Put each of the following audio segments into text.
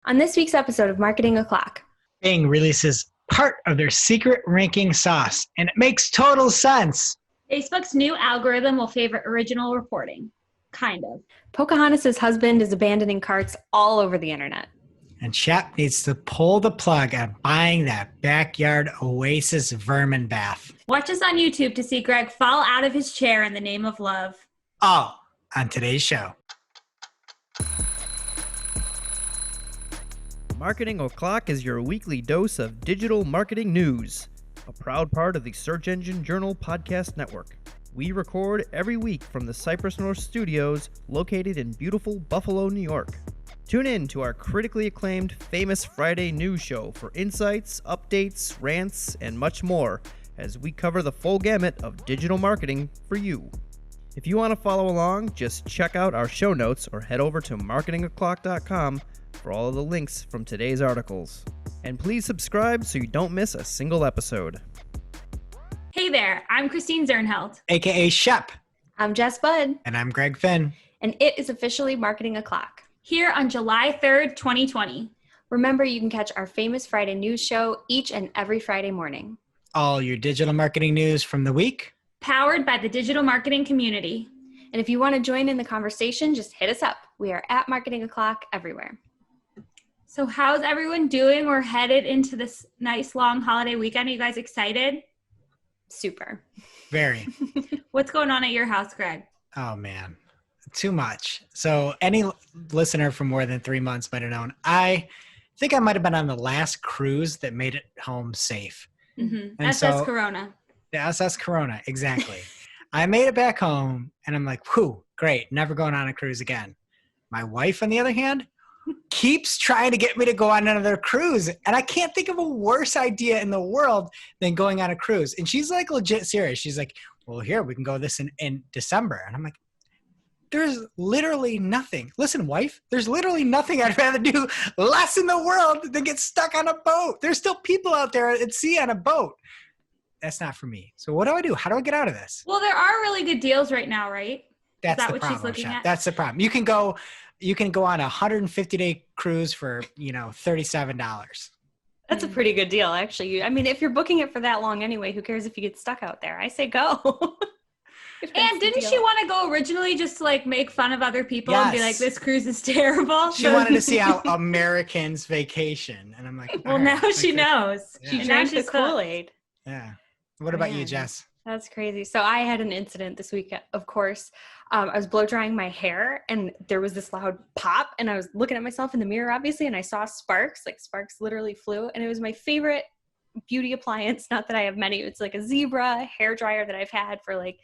On this week's episode of Marketing O'Clock, Bing releases part of their secret ranking sauce, and it makes total sense. Facebook's new algorithm will favor original reporting. Kind of. Pocahontas' husband is abandoning carts all over the internet. And Shep needs to pull the plug on buying that backyard oasis vermin bath. Watch us on YouTube to see Greg fall out of his chair in the name of love. All on today's show. Marketing O'Clock is your weekly dose of digital marketing news, a proud part of the Search Engine Journal Podcast Network. We record every week from the Cypress North Studios located in beautiful Buffalo, New York. Tune in to our critically acclaimed Famous Friday news show for insights, updates, rants, and much more as we cover the full gamut of digital marketing for you. If you want to follow along, just check out our show notes or head over to marketingoclock.com for all of the links from today's articles. And please subscribe so you don't miss a single episode. Hey there, I'm Christine Zernheld. AKA Shep. I'm Jess Budd, And I'm Greg Finn. and it is officially Marketing O'Clock. Here on July 3rd, 2020. Remember, you can catch our Famous Friday news show each and every Friday morning. All your digital marketing news from the week. Powered by the digital marketing community. And if you want to join in the conversation, just hit us up. We are at Marketing O'Clock everywhere. So how's everyone doing? We're headed into this nice long holiday weekend. Are you guys excited? Super. Very. What's going on at your house, Greg? Oh, man. Too much. So any listener for more than 3 months might have known. I think I might have been on the last cruise that made it home safe. Mm-hmm. And SS Corona. The SS Corona, exactly. I made it back home, and I'm like, whew, great, never going on a cruise again. My wife, on the other hand, keeps trying to get me to go on another cruise, and I can't think of a worse idea in the world than going on a cruise. And she's like legit serious. She's like, well, here, we can go this in December. And I'm like, there's literally nothing. Listen, wife, there's literally nothing I'd rather do less in the world than get stuck on a boat. There's still people out there at sea on a boat. That's not for me. So what do I do? How do I get out of this? Well, there are really good deals right now, right? That's Is that the what problem, she's looking Shep. at? That's the problem. You can go on a 150-day cruise for, $37. That's a pretty good deal, actually. I mean, if you're booking it for that long anyway, who cares if you get stuck out there? I say go. And didn't she want to go originally just to like make fun of other people and be Yes. like, this cruise is terrible? She wanted to see how Americans vacation. And I'm like, Well, all right, now she okay. knows. Yeah. She And now drank the she's hooked. Kool-Aid. Yeah. What about you, Man. Jess? That's crazy. So I had an incident this week, of course. I was blow drying my hair and there was this loud pop and I was looking at myself in the mirror, obviously, and I saw sparks literally flew. And it was my favorite beauty appliance. Not that I have many. It's like a Zebra hair dryer that I've had for like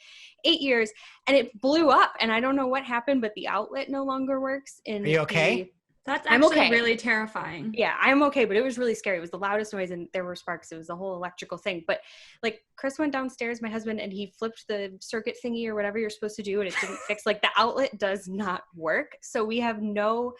8 years, and it blew up. And I don't know what happened, but the outlet no longer works. Are you okay? That's I'm actually okay. really terrifying. Yeah, I'm okay, but it was really scary. It was the loudest noise and there were sparks. It was a whole electrical thing. But like Chris went downstairs, my husband, and he flipped the circuit thingy or whatever you're supposed to do, and it didn't fix. Like the outlet does not work. So we have no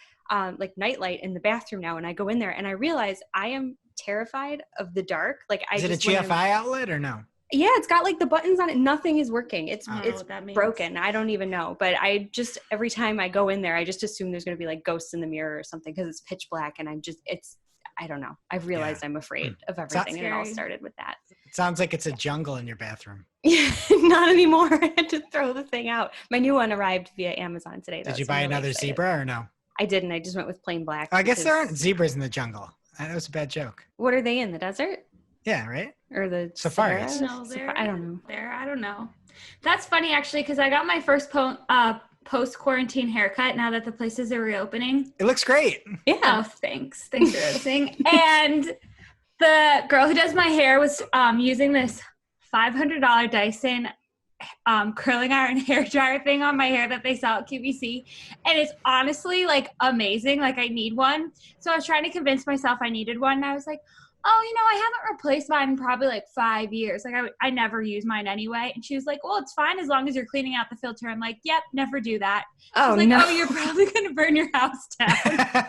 nightlight in the bathroom now. And I go in there and I realize I am terrified of the dark. Like Is it a GFI outlet or no? Yeah, it's got like the buttons on it. Nothing is working. It's I don't know what that means. broken. I don't even know. But I just, every time I go in there, I just assume there's going to be like ghosts in the mirror or something because it's pitch black. And I don't know. I've realized I'm afraid of everything. And it all scary. started with that. It sounds like it's a jungle in your bathroom. Not anymore. I had to throw the thing out. My new one arrived via Amazon today. Did you buy another zebra or no? I didn't. I just went with plain black. I guess there aren't because- zebras in the jungle. That was a bad joke. What are they in, the desert? Yeah, right? Or the Safaris. Sahara? No, I don't know. I don't know. That's funny, actually, because I got my first post-quarantine haircut now that the places are reopening. It looks great. Yeah. Oh, thanks. Thanks for noticing. And the girl who does my hair was using this $500 Dyson curling iron hair dryer thing on my hair that they sell at QVC. And it's honestly like amazing. Like I need one. So I was trying to convince myself I needed one. And I was like, oh, I haven't replaced mine in probably like 5 years. Like I never use mine anyway. And she was like, well, it's fine as long as you're cleaning out the filter. I'm like, yep, never do that. Oh, She's like, no. oh, you're probably going to burn your house down.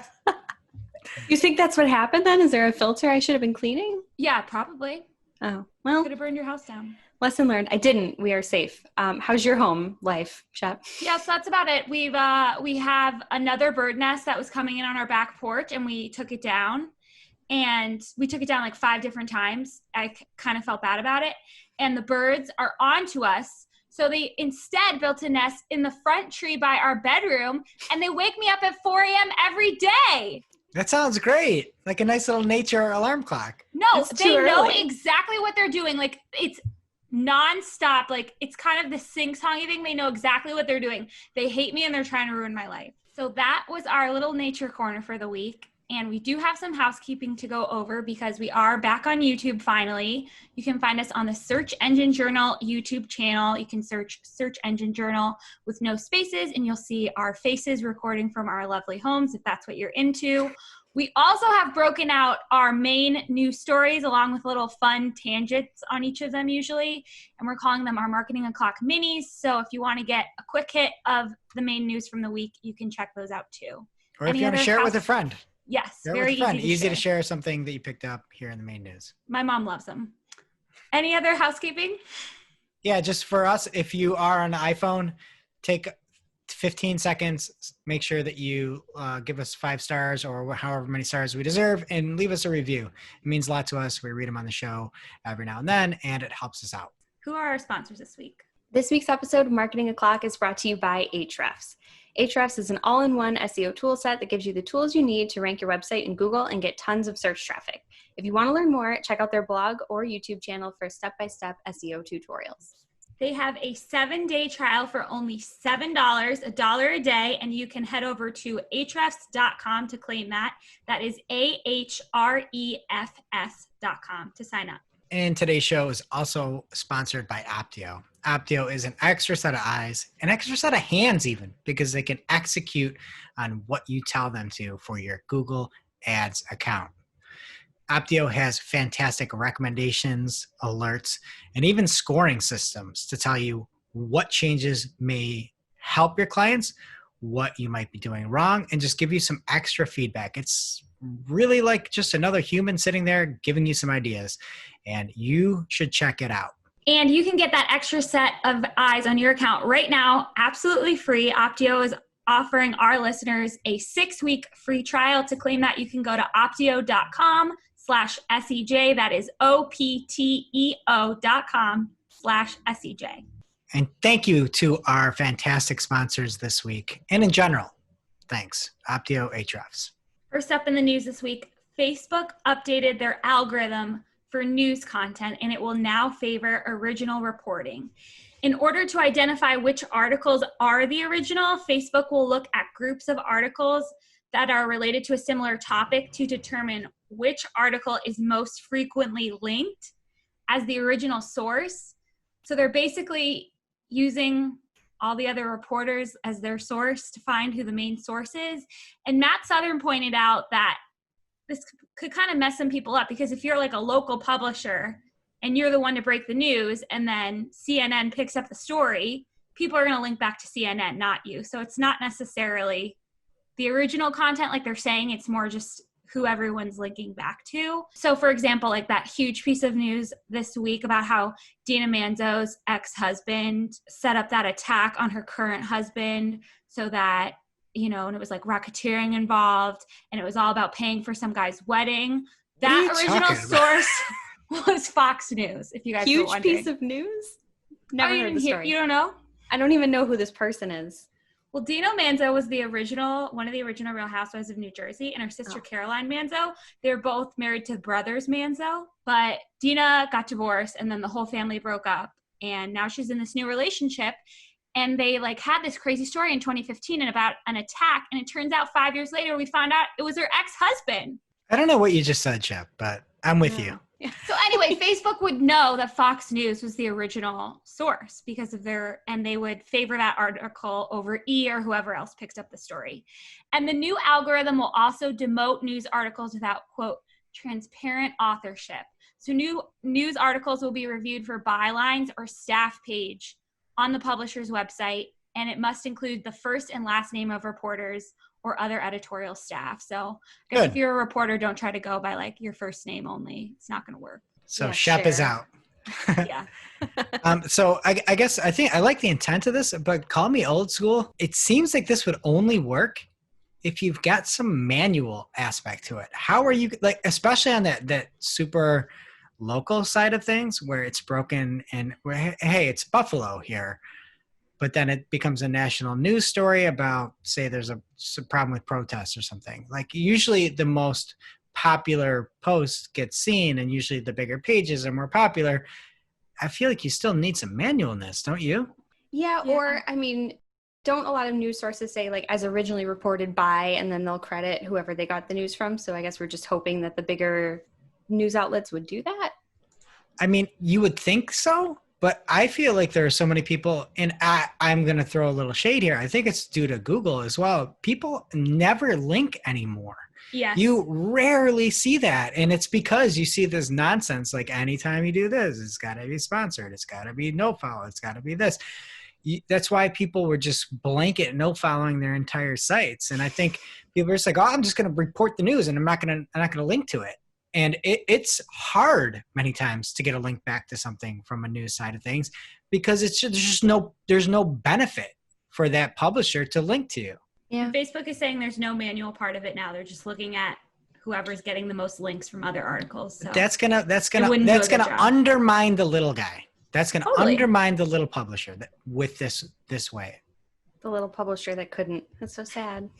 You think that's what happened then? Is there a filter I should have been cleaning? Yeah, probably. Oh, well, Could have burned your house down. Lesson learned. I didn't. We are safe. How's your home life, Shep? Yeah, so that's about it. We have another bird nest that was coming in on our back porch, and we took it down. And we took it down like 5 different times. I kind of felt bad about it. And the birds are onto us. So they instead built a nest in the front tree by our bedroom, and they wake me up at 4 a.m. every day. That sounds great. Like a nice little nature alarm clock. No, It's they too know early. exactly what they're doing. Like, it's nonstop. Like, it's kind of the sing-songy thing. They know exactly what they're doing. They hate me, and they're trying to ruin my life. So that was our little nature corner for the week. And we do have some housekeeping to go over because we are back on YouTube finally. You can find us on the Search Engine Journal YouTube channel. You can search Search Engine Journal with no spaces, and you'll see our faces recording from our lovely homes if that's what you're into. We also have broken out our main news stories along with little fun tangents on each of them usually, and we're calling them our Marketing O'Clock minis. So if you want to get a quick hit of the main news from the week, you can check those out too. Or if you want to share it with a friend. Yes, Share it very with a friend. easy to share something that you picked up here in the main news. My mom loves them. Any other housekeeping? Yeah, just for us, if you are on an iPhone, take 15 seconds, make sure that you give us 5 stars or however many stars we deserve, and leave us a review. It means a lot to us. We read them on the show every now and then, and it helps us out. Who are our sponsors this week? This week's episode of Marketing O'Clock is brought to you by Ahrefs. Ahrefs is an all-in-one SEO toolset that gives you the tools you need to rank your website in Google and get tons of search traffic. If you want to learn more, check out their blog or YouTube channel for step-by-step SEO tutorials. They have a 7-day trial for only $7, $1 a day, and you can head over to ahrefs.com to claim that. That is AHREFS.com to sign up. And today's show is also sponsored by Opteo. Opteo is an extra set of eyes, an extra set of hands even, because they can execute on what you tell them to for your Google Ads account. Opteo has fantastic recommendations, alerts, and even scoring systems to tell you what changes may help your clients, what you might be doing wrong, and just give you some extra feedback. It's really like just another human sitting there giving you some ideas, and you should check it out. And you can get that extra set of eyes on your account right now, absolutely free. Opteo is offering our listeners a 6-week free trial. To claim that, you can go to opteo.com/SEJ. That is OPTEO.com/SEJ. And thank you to our fantastic sponsors this week. And in general, thanks. Opteo, Ahrefs. First up in the news this week, Facebook updated their algorithm for news content, and it will now favor original reporting. In order to identify which articles are the original, Facebook will look at groups of articles that are related to a similar topic to determine which article is most frequently linked as the original source. So they're basically using all the other reporters as their source to find who the main source is. And Matt Southern pointed out that this could kind of mess some people up, because if you're like a local publisher and you're the one to break the news and then CNN picks up the story, people are going to link back to CNN, not you. So it's not necessarily the original content like they're saying, it's more just who everyone's linking back to. So for example, like that huge piece of news this week about how Dina Manzo's ex-husband set up that attack on her current husband so that, you know, and it was like racketeering involved, and it was all about paying for some guy's wedding. That original source was Fox News, if you guys were wondering. Huge piece of news? Never heard the story. You don't know? I don't even know who this person is. Well, Dina Manzo was one of the original Real Housewives of New Jersey, and her sister Caroline Manzo. They're both married to brothers Manzo, but Dina got divorced, and then the whole family broke up, and now she's in this new relationship. And they like had this crazy story in 2015 and about an attack. And it turns out 5 years later, we found out it was her ex-husband. I don't know what you just said, Shep, but I'm with you. So anyway, Facebook would know that Fox News was the original source because of and they would favor that article over E or whoever else picks up the story. And the new algorithm will also demote news articles without, quote, transparent authorship. So new news articles will be reviewed for bylines or staff page on the publisher's website, and it must include the first and last name of reporters or other editorial staff. So I guess if you're a reporter, don't try to go by like your first name only. It's not going to work. So Shep is out. Yeah. So I guess I think I like the intent of this, but call me old school. It seems like this would only work if you've got some manual aspect to it. How are you like, especially on that super local side of things where it's broken and where, hey, it's Buffalo here, but then it becomes a national news story about, say, there's a problem with protests or something. Like usually the most popular post gets seen, and usually the bigger pages are more popular. I feel like you still need some manualness, don't you? Yeah, Yeah. or I mean, don't a lot of news sources say like as originally reported by, and then they'll credit whoever they got the news from? So I guess we're just hoping that the bigger news outlets would do that. I mean, you would think so, but I feel like there are so many people, and I'm going to throw a little shade here. I think it's due to Google as well. People never link anymore. Yes. You rarely see that. And it's because you see this nonsense. Like anytime you do this, it's got to be sponsored. It's got to be no follow. It's got to be this. That's why people were just blanket no following their entire sites. And I think people are just like, oh, I'm just going to report the news and I'm not going to link to it. And it's hard many times to get a link back to something from a news side of things because there's no benefit for that publisher to link to. Yeah. Facebook is saying there's no manual part of it now. They're just looking at whoever's getting the most links from other articles. So That's gonna wouldn't do a good job. undermine the little guy. That's gonna Totally. undermine the little publisher with this way. The little publisher that couldn't. That's so sad.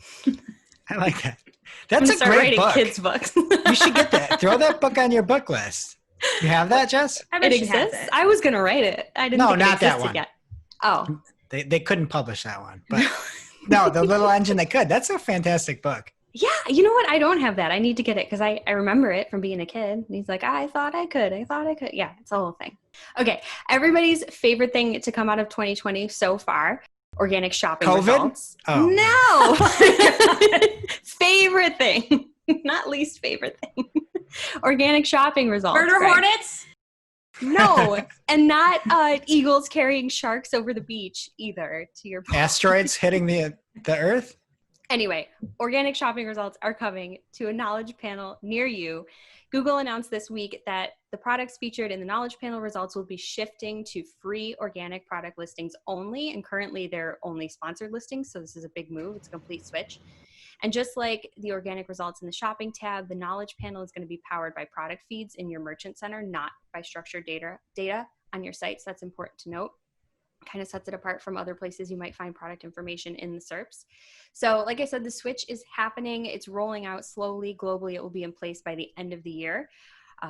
I like that. I'm That's gonna a start great writing book. kids' books. You should get that. Throw that book on your book list. You have that, Jess? I bet It she has exists. it. I was gonna write it. I didn't. No, think it not that existed one. Yet. Oh, They couldn't publish that one, but no, the little engine they could. That's a fantastic book. yeah. You know what? I don't have that. I need to get it because I remember it from being a kid. And he's like, I thought I could. Yeah, it's a whole thing. Okay. Everybody's favorite thing to come out of 2020 so far. Organic shopping COVID? results. Oh. No. Favorite thing. Not least favorite thing. Organic shopping results. Murder Greg. hornets? No. And not eagles carrying sharks over the beach either, to your point. Asteroids hitting the Earth? Anyway, organic shopping results are coming to a knowledge panel near you. Google announced this week that the products featured in the knowledge panel results will be shifting to free organic product listings only. And currently they're only sponsored listings. So this is a big move. It's a complete switch. And just like the organic results in the shopping tab, the knowledge panel is going to be powered by product feeds in your merchant center, not by structured data on your sites. That's important to note. Kind of sets it apart from other places you might find product information in the SERPs. So like I said, the switch is happening. It's rolling out slowly. Globally, it will be in place by the end of the year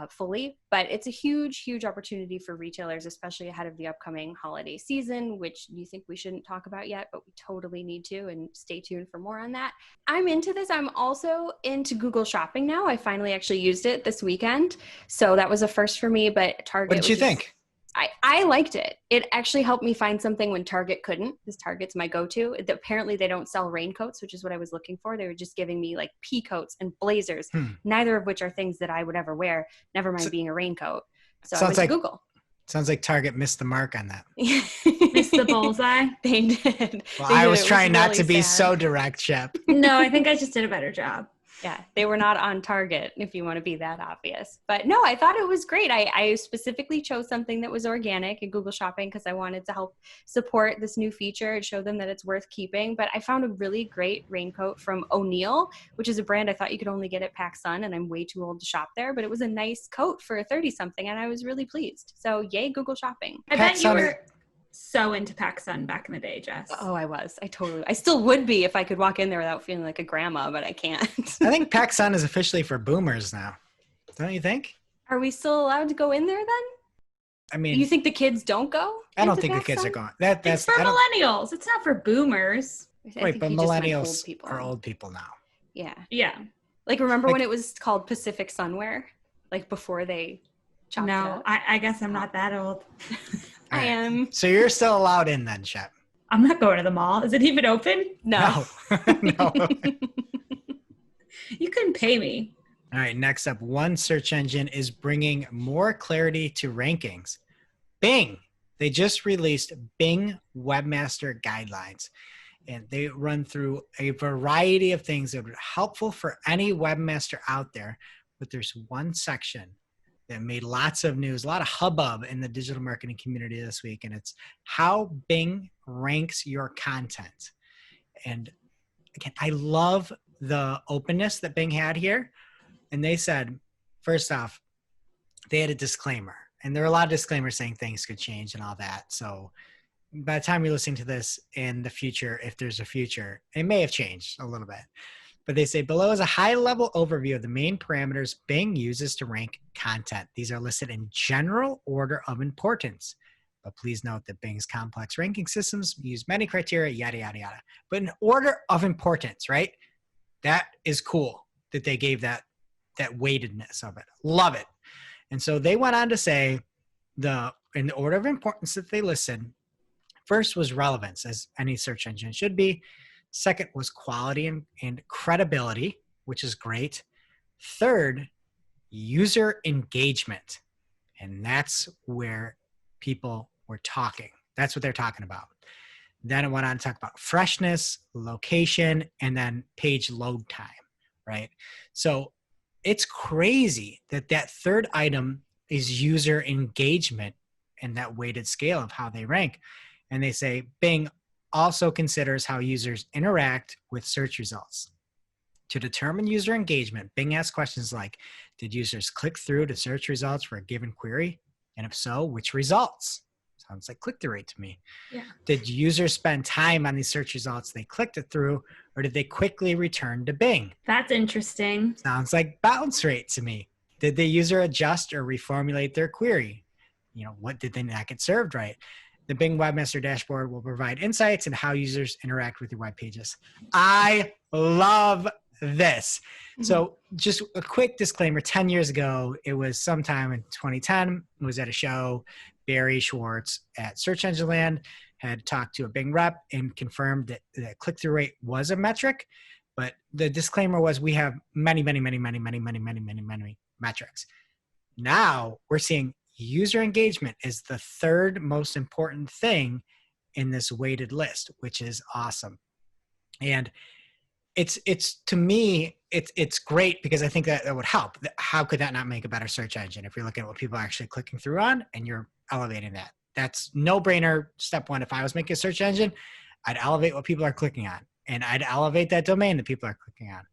fully. But it's a huge, huge opportunity for retailers, especially ahead of the upcoming holiday season, which you think we shouldn't talk about yet, but we totally need to, and stay tuned for more on that. I'm into this. I'm also into Google Shopping now. I finally actually used it this weekend. So that was a first for me, but Target. What did you think? I liked it. It actually helped me find something when Target couldn't, because Target's my go-to. Apparently they don't sell raincoats, which is what I was looking for. They were just giving me like pea coats and blazers, neither of which are things that I would ever wear, never mind being a raincoat. So I went to Google. Sounds like Target missed the mark on that. Missed the bullseye? They did. Well, They I did. was It trying not really to be sad. so direct, Shep. No, I think I just did a better job. Yeah, they were not on target, if you want to be that obvious. But no, I thought it was great. I specifically chose something that was organic in Google Shopping because I wanted to help support this new feature and show them that it's worth keeping. But I found a really great raincoat from O'Neill, which is a brand I thought you could only get at PacSun, and I'm way too old to shop there. But it was a nice coat for a 30-something, and I was really pleased. So yay, Google Shopping. I bet you PacSun were so into PacSun back in the day, Jess. Oh, I was. I still would be if I could walk in there without feeling like a grandma, but I can't. I think PacSun is officially for boomers now. Don't you think? Are we still allowed to go in there then? I mean, You think the kids don't go? I don't into think the kids PacSun? are going. It's for millennials. It's not for boomers. I Wait, think but you just meant millennials old people. are old people now. Yeah. Yeah. Like, remember Like- when it was called Pacific Sunwear? Like, before they chopped it No, up? I guess I'm not that old. I am. So you're still allowed in then, Shep? I'm not going to the mall. Is it even open? No. No. You couldn't pay me. All right, next up, one search engine is bringing more clarity to rankings. Bing. They just released Bing Webmaster Guidelines, and they run through a variety of things that are helpful for any webmaster out there, but there's one section that made lots of news, a lot of hubbub in the digital marketing community this week, and it's how Bing ranks your content. And again, I love the openness that Bing had here. And they said, first off, they had a disclaimer. And there are a lot of disclaimers saying things could change and all that. So by the time you're listening to this in the future, if there's a future, it may have changed a little bit. But they say below is a high-level overview of the main parameters Bing uses to rank content. These are listed in general order of importance. But please note that Bing's complex ranking systems use many criteria, yada, yada, yada. But in order of importance, right? That is cool that they gave that weightedness of it. Love it. And so they went on to say in the order of importance that they listed, first was relevance, as any search engine should be. Second was quality and credibility, which is great. Third, user engagement. And that's where people were talking. That's what they're talking about. Then it went on to talk about freshness, location, and then page load time, right? So it's crazy that third item is user engagement and that weighted scale of how they rank. And they say Bing also considers how users interact with search results. To determine user engagement, Bing asks questions like, did users click through to search results for a given query? And if so, which results? Sounds like click-through rate to me. Yeah. Did users spend time on these search results they clicked it through, or did they quickly return to Bing? That's interesting. Sounds like bounce rate to me. Did the user adjust or reformulate their query? What did they not get served right? The Bing Webmaster Dashboard will provide insights into how users interact with your web pages. I love this. So just a quick disclaimer, 10 years ago, it was sometime in 2010, it was at a show, Barry Schwartz at Search Engine Land had talked to a Bing rep and confirmed that click-through rate was a metric, but the disclaimer was we have many metrics. Now we're seeing user engagement is the third most important thing in this weighted list, which is awesome. And it's to me, it's great because I think that would help. How could that not make a better search engine if you're looking at what people are actually clicking through on and you're elevating that? That's no brainer. Step one, if I was making a search engine, I'd elevate what people are clicking on and I'd elevate that domain that people are clicking on.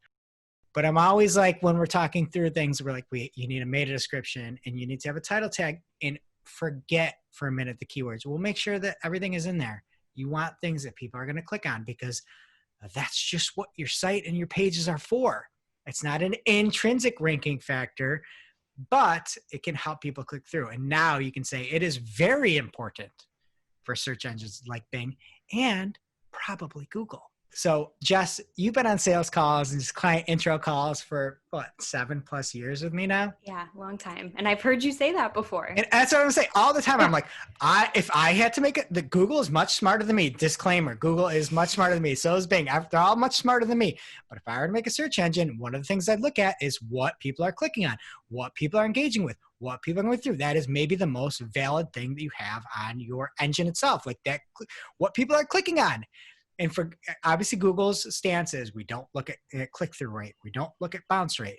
But I'm always like, when we're talking through things, we're like, you need a meta description and you need to have a title tag, and forget for a minute the keywords. We'll make sure that everything is in there. You want things that people are going to click on because that's just what your site and your pages are for. It's not an intrinsic ranking factor, but it can help people click through. And now you can say it is very important for search engines like Bing and probably Google. So Jess, you've been on sales calls and just client intro calls for 7+ years with me now? Yeah, long time. And I've heard you say that before. And that's what I'm saying all the time. I'm like, if I had to make it, the Google is much smarter than me. Disclaimer, Google is much smarter than me. So is Bing. They're all much smarter than me. But if I were to make a search engine, one of the things I'd look at is what people are clicking on, what people are engaging with, what people are going through. That is maybe the most valid thing that you have on your engine itself. Like that, what people are clicking on. And for obviously Google's stance is we don't look at click-through rate. We don't look at bounce rate.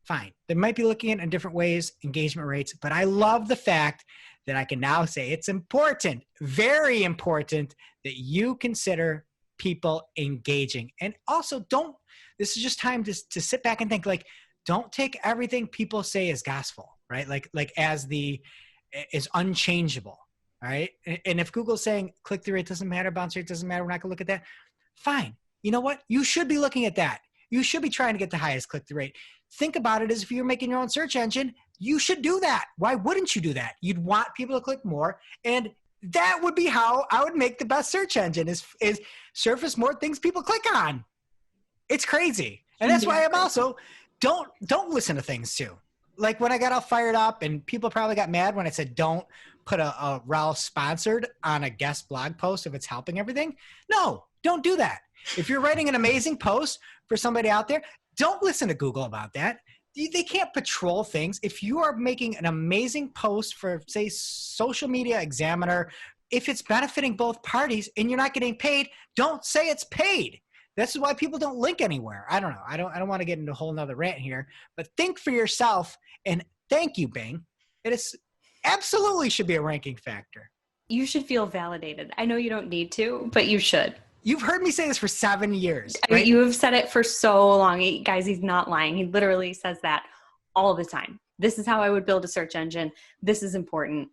Fine. They might be looking at it in different ways, engagement rates, but I love the fact that I can now say it's important, very important, that you consider people engaging. And also this is just time to sit back and think, like, don't take everything people say as gospel, right? Like is unchangeable. All right. And if Google's saying click-through rate doesn't matter, bounce rate doesn't matter, we're not going to look at that. Fine. You know what? You should be looking at that. You should be trying to get the highest click-through rate. Think about it as if you're making your own search engine, you should do that. Why wouldn't you do that? You'd want people to click more. And that would be how I would make the best search engine is surface more things people click on. It's crazy. And that's why I'm also, don't listen to things too. Like when I got all fired up and people probably got mad when I said, don't put a rel sponsored on a guest blog post if it's helping everything. No, don't do that. If you're writing an amazing post for somebody out there, don't listen to Google about that. They can't patrol things. If you are making an amazing post for, say, Social Media Examiner, if it's benefiting both parties and you're not getting paid, don't say it's paid. This is why people don't link anywhere. I don't know. I don't want to get into a whole nother rant here, but think for yourself and Thank you, Bing. It is absolutely should be a ranking factor. You should feel validated. I know you don't need to, but you should. You've heard me say this for 7 years, right? You have said it for so long. Guys, he's not lying. He literally says that all the time. This is how I would build a search engine. This is important.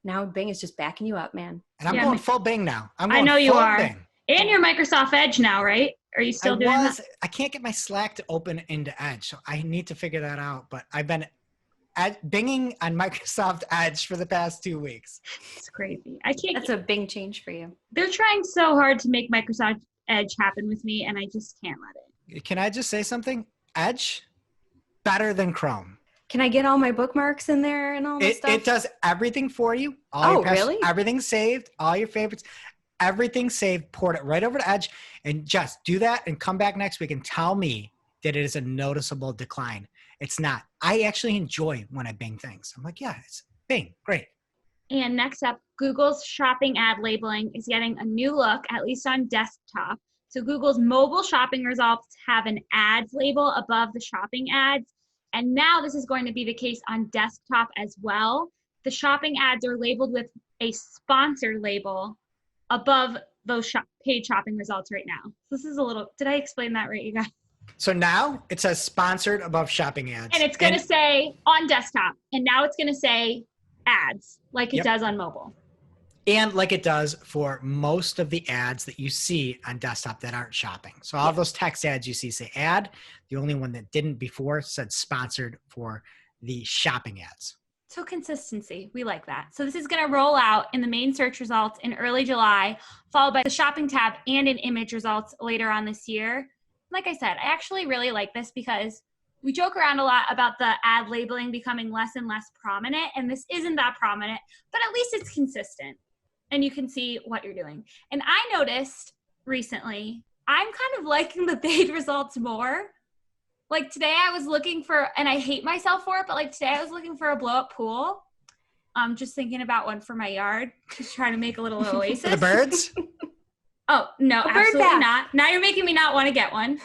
Now Bing is just backing you up, man. And I'm going full Bing now. I know you are. Bing. And you're Microsoft Edge now, right? Are you still doing that? I can't get my Slack to open into Edge, so I need to figure that out. But I've been binging on Microsoft Edge for the past 2 weeks. It's crazy. I can't. That's a Bing change for you. They're trying so hard to make Microsoft Edge happen with me, and I just can't let it. Can I just say something? Edge, better than Chrome. Can I get all my bookmarks in there and all that stuff? It does everything for you. Really? Everything's saved. All your favorites. Everything's saved. Port it right over to Edge. And just do that and come back next week and tell me that it is a noticeable decline. It's not. I actually enjoy when I Bing things. I'm like, yeah, it's Bing. Great. And next up, Google's shopping ad labeling is getting a new look, at least on desktop. So Google's mobile shopping results have an ads label above the shopping ads. And now this is going to be the case on desktop as well. The shopping ads are labeled with a sponsored label above those paid shopping results right now. So this is a little, did I explain that right, you guys? So now it says sponsored above shopping ads. And it's going to say on desktop. And now it's going to say ads like it does on mobile. And like it does for most of the ads that you see on desktop that aren't shopping. So all of those text ads you see say ad. The only one that didn't before said sponsored for the shopping ads. So consistency, we like that. So this is going to roll out in the main search results in early July, followed by the shopping tab and in image results later on this year. Like I said, I actually really like this because we joke around a lot about the ad labeling becoming less and less prominent, and this isn't that prominent, but at least it's consistent and you can see what you're doing. And I noticed recently, I'm kind of liking the paid results more. Like today I was looking for, and I hate myself for it, but like today I was looking for a blow up pool. I'm just thinking about one for my yard, just trying to make a little oasis. For the birds? Oh, no, absolutely not. Now you're making me not want to get one.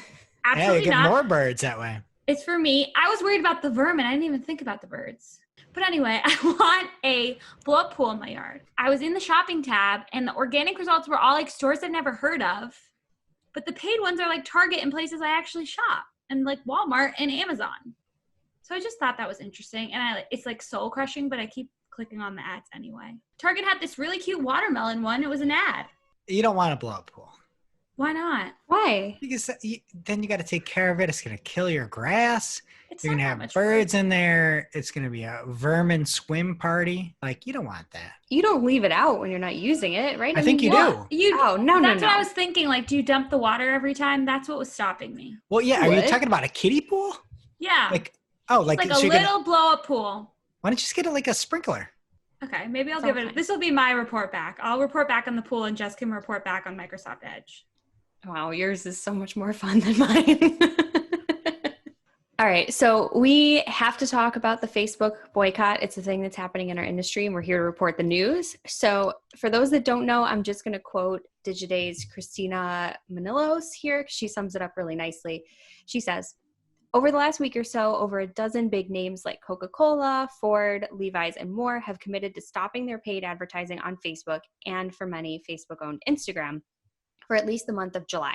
Absolutely yeah, you get not. more birds that way. It's for me. I was worried about the vermin. I didn't even think about the birds. But anyway, I want a blow-up pool in my yard. I was in the shopping tab, and the organic results were all like stores I've never heard of. But the paid ones are like Target and places I actually shop, and like Walmart and Amazon. So I just thought that was interesting. And it's like soul crushing, but I keep clicking on the ads anyway. Target had this really cute watermelon one. It was an ad. You don't want a blow-up pool. Why not? Why? Because then you got to take care of it. It's going to kill your grass. You're going to have much birds in there. It's going to be a vermin swim party. Like, you don't want that. You don't leave it out when you're not using it, right? I think you do. That's what I was thinking. Like, do you dump the water every time? That's what was stopping me. Well, yeah. Are you talking about a kiddie pool? Yeah. Like a little blow-up pool. Why don't you just get it like a sprinkler? Okay, maybe I'll give it. This will be my report back. I'll report back on the pool, and Jess can report back on Microsoft Edge. Wow, yours is so much more fun than mine. All right, so we have to talk about the Facebook boycott. It's a thing that's happening in our industry, and we're here to report the news. So for those that don't know, I'm just going to quote Digiday's Christina Manilos here, because she sums it up really nicely. She says, over the last week or so, over a dozen big names like Coca-Cola, Ford, Levi's, and more have committed to stopping their paid advertising on Facebook and, for many, Facebook-owned Instagram for at least the month of July.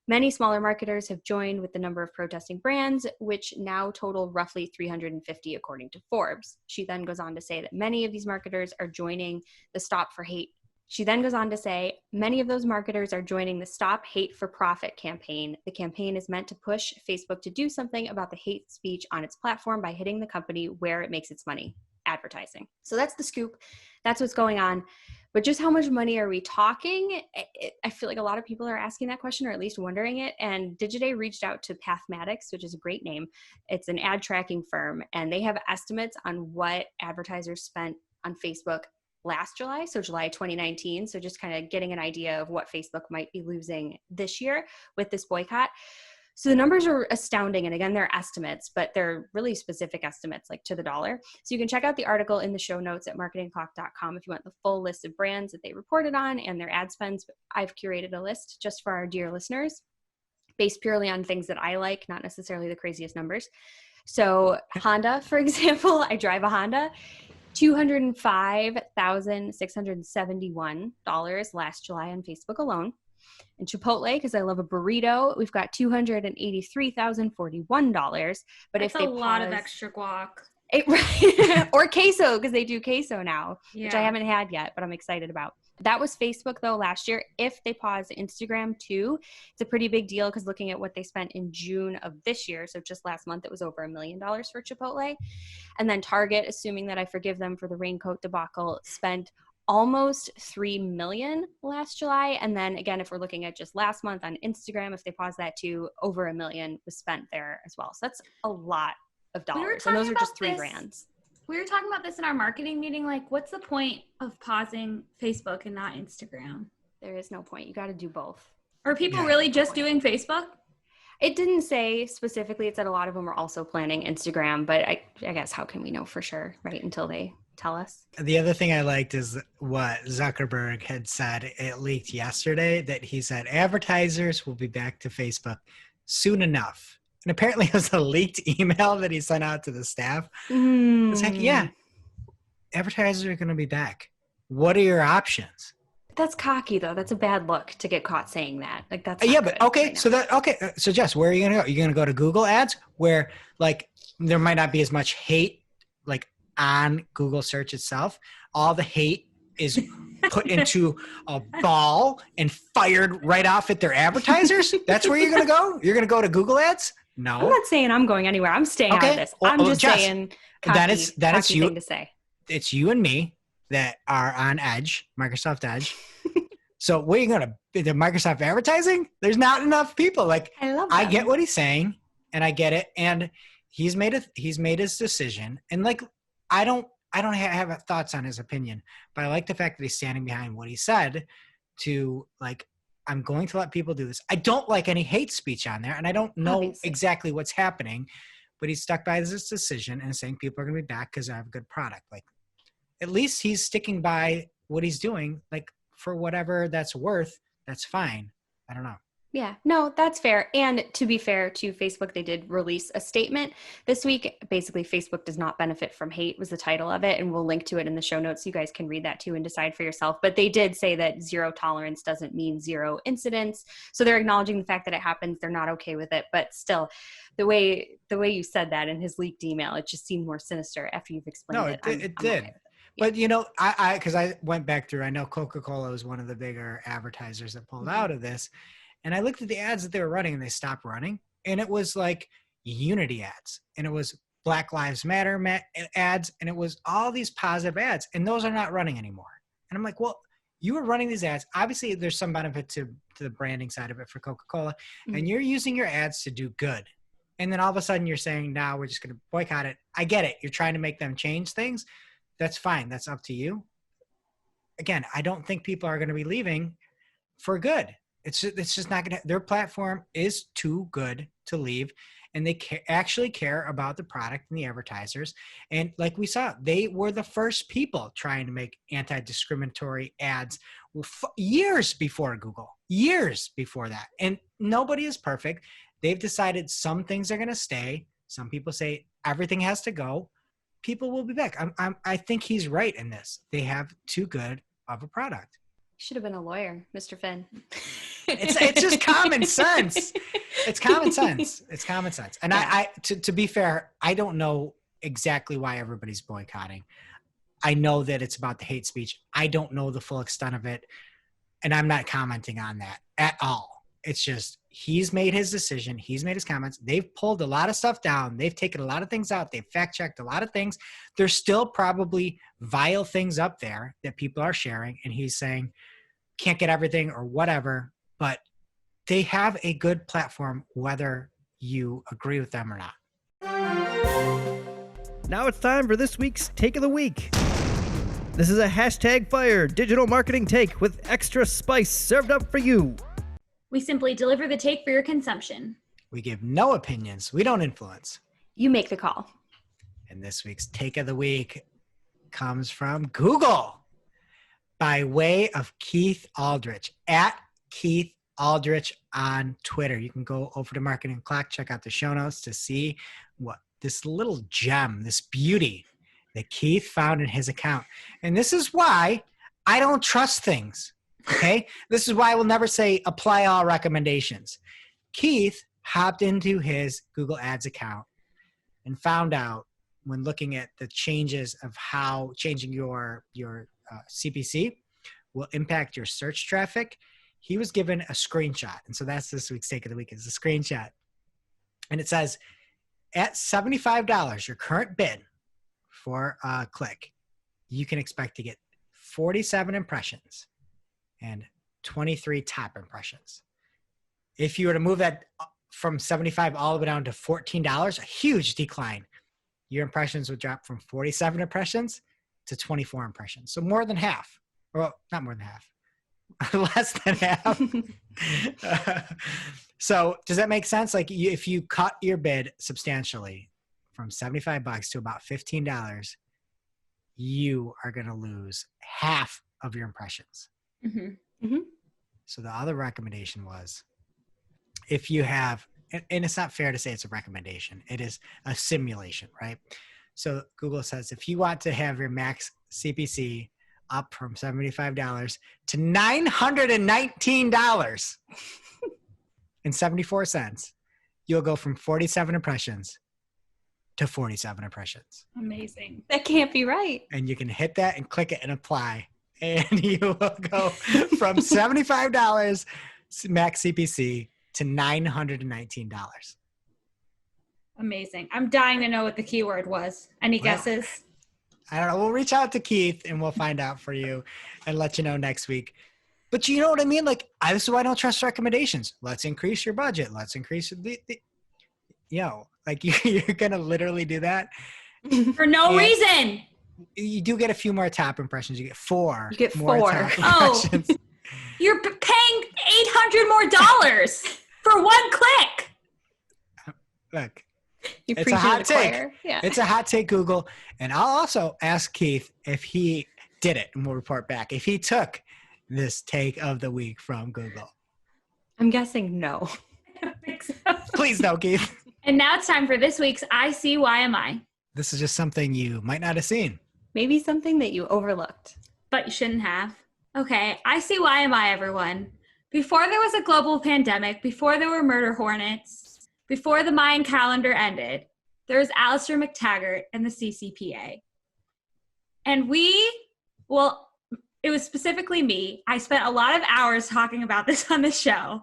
Many smaller marketers have joined with the number of protesting brands, which now total roughly 350 according to Forbes. She then goes on to say that many of these marketers are joining the Stop for Hate. She then goes on to say, many of those marketers are joining the Stop Hate for Profit campaign. The campaign is meant to push Facebook to do something about the hate speech on its platform by hitting the company where it makes its money, advertising. So that's the scoop. That's what's going on. But just how much money are we talking? I feel like a lot of people are asking that question, or at least wondering it. And Digiday reached out to Pathmatics, which is a great name. It's an ad tracking firm, and they have estimates on what advertisers spent on Facebook last July, so July 2019. So just kind of getting an idea of what Facebook might be losing this year with this boycott. So the numbers are astounding. And again, they're estimates, but they're really specific estimates, like to the dollar. So you can check out the article in the show notes at marketingclock.com if you want the full list of brands that they reported on and their ad spends. I've curated a list just for our dear listeners based purely on things that I like, not necessarily the craziest numbers. So Honda, for example, I drive a Honda, $205,671 last July on Facebook alone. And Chipotle, because I love a burrito, we've got $283,041. But That's if they a lot of extra guac. Or queso, because they do queso now, which I Yeah. haven't had yet, but I'm excited about. That was Facebook, though, last year. If they pause Instagram, too, it's a pretty big deal because looking at what they spent in June of this year, so just last month, it was over $1 million for Chipotle. And then Target, assuming that I forgive them for the raincoat debacle, spent almost $3 million last July. And then again, if we're looking at just last month on Instagram, if they pause that too, over $1 million was spent there as well. So that's a lot of dollars. And those are just three brands. We were talking about this in our marketing meeting. Like, what's the point of pausing Facebook and not Instagram? There is no point. You got to do both. Are people really just doing Facebook? It didn't say specifically. It said a lot of them were also planning Instagram, but I guess how can we know for sure, right, until they tell us? The other thing I liked is what Zuckerberg had said. It leaked yesterday that he said advertisers will be back to Facebook soon enough. And apparently it was a leaked email that he sent out to the staff. It's like, yeah, advertisers are going to be back. What are your options? That's cocky, though. That's a bad look to get caught saying that. Like, that's Yeah, not but good okay. right So now. so Jess, where are you going to go? You're going to go to Google Ads, where like there might not be as much hate like on Google search itself. All the hate is put into a ball and fired right off at their advertisers. That's where you're going to go? You're going to go to Google Ads? No. I'm not saying I'm going anywhere. I'm staying out of this. I'm just Jess, saying then it's cocky you. thing to say. It's you and me that are on Edge, Microsoft Edge. So what are you going to the Microsoft advertising? There's not enough people. Like I love I them. get what he's saying and I get it. And he's made his decision. And like, I don't have thoughts on his opinion, but I like the fact that he's standing behind what he said to like, I'm going to let people do this. I don't like any hate speech on there and I don't know Obviously. exactly what's happening, but he's stuck by this decision and saying people are going to be back because I have a good product. Like at least he's sticking by what he's doing. Like for whatever that's worth, that's fine. I don't know. Yeah, no, that's fair. And to be fair to Facebook, they did release a statement this week. Basically, Facebook does not benefit from hate was the title of it. And we'll link to it in the show notes. So you guys can read that too and decide for yourself. But they did say that zero tolerance doesn't mean zero incidents. So they're acknowledging the fact that it happens. They're not okay with it. But still, the way you said that in his leaked email, it just seemed more sinister after you've explained No, it. it I'm did. okay with it. But you know, because I went back through, I know Coca-Cola was one of the bigger advertisers that pulled out of this. And I looked at the ads that they were running and they stopped running. And it was like unity ads. And it was Black Lives Matter ads. And it was all these positive ads. And those are not running anymore. And I'm like, well, you were running these ads. Obviously, there's some benefit to the branding side of it for Coca-Cola. And you're using your ads to do good. And then all of a sudden you're saying, now we're just going to boycott it. I get it. You're trying to make them change things. That's fine. That's up to you. Again, I don't think people are going to be leaving for good. It's just not going to, their platform is too good to leave. And they actually care about the product and the advertisers. And like we saw, they were the first people trying to make anti-discriminatory ads years before Google, years before that. And nobody is perfect. They've decided some things are going to stay. Some people say everything has to go. People will be back. I think he's right in this. They have too good of a product. You should have been a lawyer, Mr. Finn. It's just common sense. It's common sense. It's common sense. And Yeah. To be fair, I don't know exactly why everybody's boycotting. I know that it's about the hate speech. I don't know the full extent of it. And I'm not commenting on that at all. It's just, he's made his decision. He's made his comments. They've pulled a lot of stuff down. They've taken a lot of things out. They've fact-checked a lot of things. There's still probably vile things up there that people are sharing. And he's saying, can't get everything or whatever, but they have a good platform, whether you agree with them or not. Now it's time for this week's Take of the Week. This is a #fire digital marketing take with extra spice served up for you. We simply deliver the take for your consumption. We give no opinions. We don't influence. You make the call. And this week's Take of the Week comes from Google by way of Keith Aldrich, at Keith Aldrich on Twitter. You can go over to Marketing Clock, check out the show notes to see what this little gem, this beauty that Keith found in his account. And this is why I don't trust things. Okay. This is why I will never say apply all recommendations. Keith hopped into his Google Ads account and found out when looking at the changes of how changing your CPC will impact your search traffic. He was given a screenshot. And so that's this week's take of the week is a screenshot. And it says, at $75, your current bid for a click, you can expect to get 47 impressions and 23 top impressions. If you were to move that from 75 all the way down to $14, a huge decline, your impressions would drop from 47 impressions to 24 impressions. So more than half. Well, not more than half. Less than half. So does that make sense? Like if you cut your bid substantially from $75 to about $15, you are going to lose half of your impressions. Mm-hmm. Mm-hmm. So the other recommendation was if you have, and it's not fair to say it's a recommendation, it is a simulation, right? So Google says if you want to have your max CPC up from $75 to $919.74, you'll go from 47 impressions to 47 impressions. Amazing. That can't be right. And you can hit that and click it and apply. And you will go from $75 max CPC to $919. Amazing. I'm dying to know what the keyword was. Any guesses? I don't know. We'll reach out to Keith and we'll find out for you and let you know next week. But you know what I mean? Like, this is why I don't trust recommendations. Let's increase your budget. Let's increase like you're going to literally do that. For no reason. You do get a few more top impressions. You get four. You get more four. top Oh, impressions. you're paying $800 more for one click. Look, You it's preach a to hot the take. choir. Yeah. It's a hot take, Google. And I'll also ask Keith if he did it, and we'll report back. If he took this take of the week from Google. I'm guessing no. I don't think so. Please no, Keith. And now it's time for this week's I See Why Am I? This is just something you might not have seen. Maybe something that you overlooked. But you shouldn't have. Okay, I see why am I, everyone. Before there was a global pandemic, before there were murder hornets, before the Mayan calendar ended, there was Ahrefs McTaggart and the CCPA. And it was specifically me. I spent a lot of hours talking about this on the show.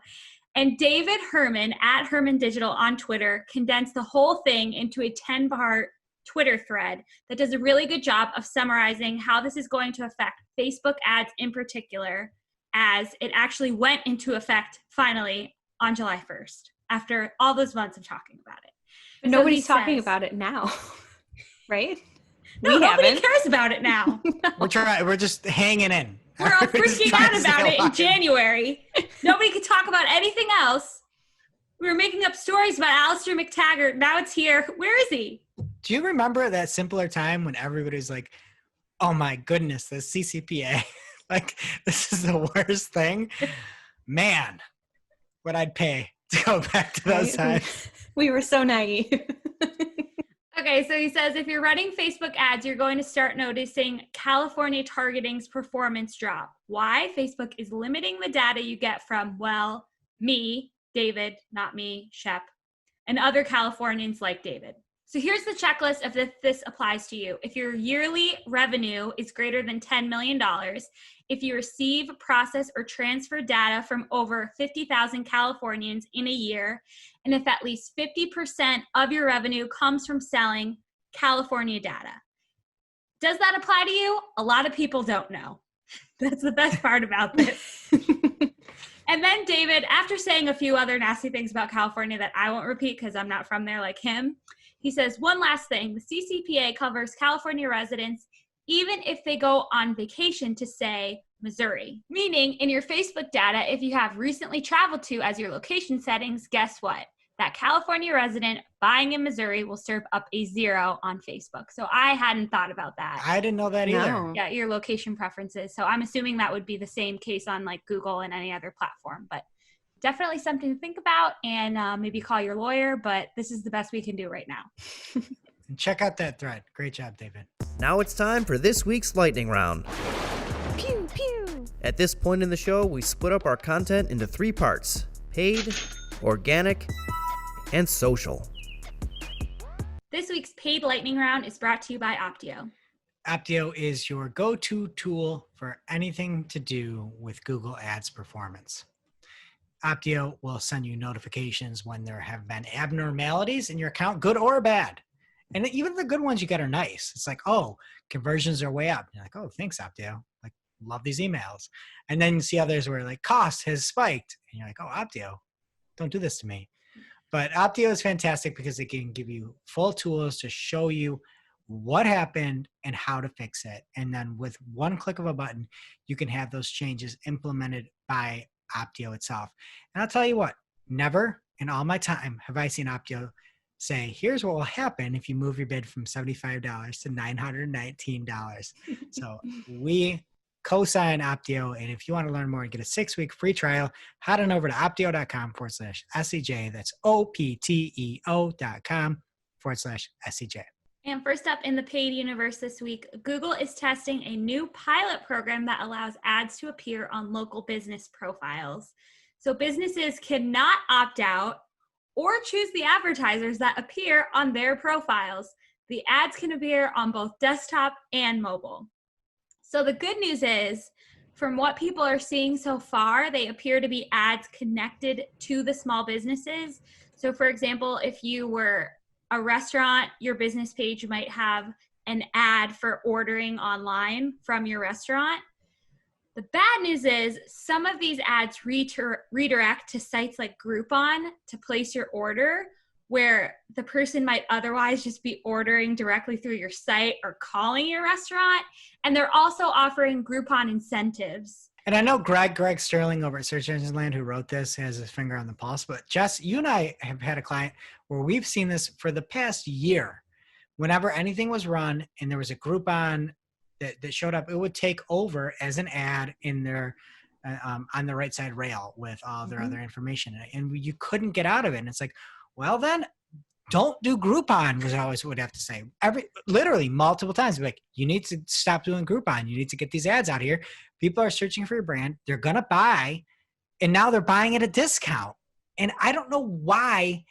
And David Herman at Herman Digital on Twitter condensed the whole thing into a 10-part Twitter thread that does a really good job of summarizing how this is going to affect Facebook ads in particular, as it actually went into effect finally on July 1st after all those months of talking about it. But So nobody's he talking says- about it now, right? No, We nobody haven't. cares about it now. We're trying. We're just hanging in. We're all We're just freaking trying out to about stay it in alive. January. Nobody could talk about anything else. We were making up stories about Ahrefs McTaggart. Now it's here. Where is he? Do you remember that simpler time when everybody's like, oh my goodness, the CCPA, like this is the worst thing? Man, what I'd pay to go back to those Right? times. We were so naive. Okay, so he says if you're running Facebook ads, you're going to start noticing California targeting's performance drop. Why? Facebook is limiting the data you get from, well, me, David, not me, Shep, and other Californians like David. So here's the checklist of if this applies to you. If your yearly revenue is greater than $10 million, if you receive, process, or transfer data from over 50,000 Californians in a year, and if at least 50% of your revenue comes from selling California data. Does that apply to you? A lot of people don't know. That's the best part about this. And then David, after saying a few other nasty things about California that I won't repeat because I'm not from there like him, he says, one last thing, the CCPA covers California residents even if they go on vacation to, say, Missouri. Meaning, in your Facebook data, if you have recently traveled to as your location settings, guess what? That California resident buying in Missouri will serve up a 0 on Facebook. So I hadn't thought about that. I didn't know that either. No. Yeah, your location preferences. So I'm assuming that would be the same case on like Google and any other platform. But definitely something to think about, and maybe call your lawyer, but this is the best we can do right now. And check out that thread. Great job, David. Now it's time for this week's lightning round. Pew, pew. At this point in the show, we split up our content into 3 parts: paid, organic, and social. This week's paid lightning round is brought to you by Opteo. Opteo is your go-to tool for anything to do with Google Ads performance. Opteo will send you notifications when there have been abnormalities in your account, good or bad. And even the good ones you get are nice. It's like, oh, conversions are way up. You're like, oh, thanks, Opteo. Like, love these emails. And then you see others where like cost has spiked. And you're like, oh, Opteo, don't do this to me. But Opteo is fantastic because it can give you full tools to show you what happened and how to fix it. And then with one click of a button, you can have those changes implemented by Opteo itself. And I'll tell you what, never in all my time have I seen Opteo say, here's what will happen if you move your bid from $75 to $919. So we co-sign Opteo. And if you want to learn more and get a 6-week free trial, head on over to opteo.com/SCJ. That's OPTEO.com/SCJ. And first up in the paid universe this week, Google is testing a new pilot program that allows ads to appear on local business profiles. So businesses cannot opt out or choose the advertisers that appear on their profiles. The ads can appear on both desktop and mobile. So the good news is, from what people are seeing so far, they appear to be ads connected to the small businesses. So for example, if you were a restaurant, your business page might have an ad for ordering online from your restaurant. The bad news is some of these ads redirect to sites like Groupon to place your order, where the person might otherwise just be ordering directly through your site or calling your restaurant. And they're also offering Groupon incentives. And I know Greg Sterling over at Search Engine Land, who wrote this, has his finger on the pulse. But Jess, you and I have had a client where we've seen this for the past year. Whenever anything was run and there was a Groupon that showed up, it would take over as an ad in their on the right side rail with all their other information in it. And you couldn't get out of it. And it's like, well, then don't do Groupon, was I always would have to say. Literally multiple times, like, you need to stop doing Groupon. You need to get these ads out here. People are searching for your brand. They're going to buy, and now they're buying at a discount. And I don't know why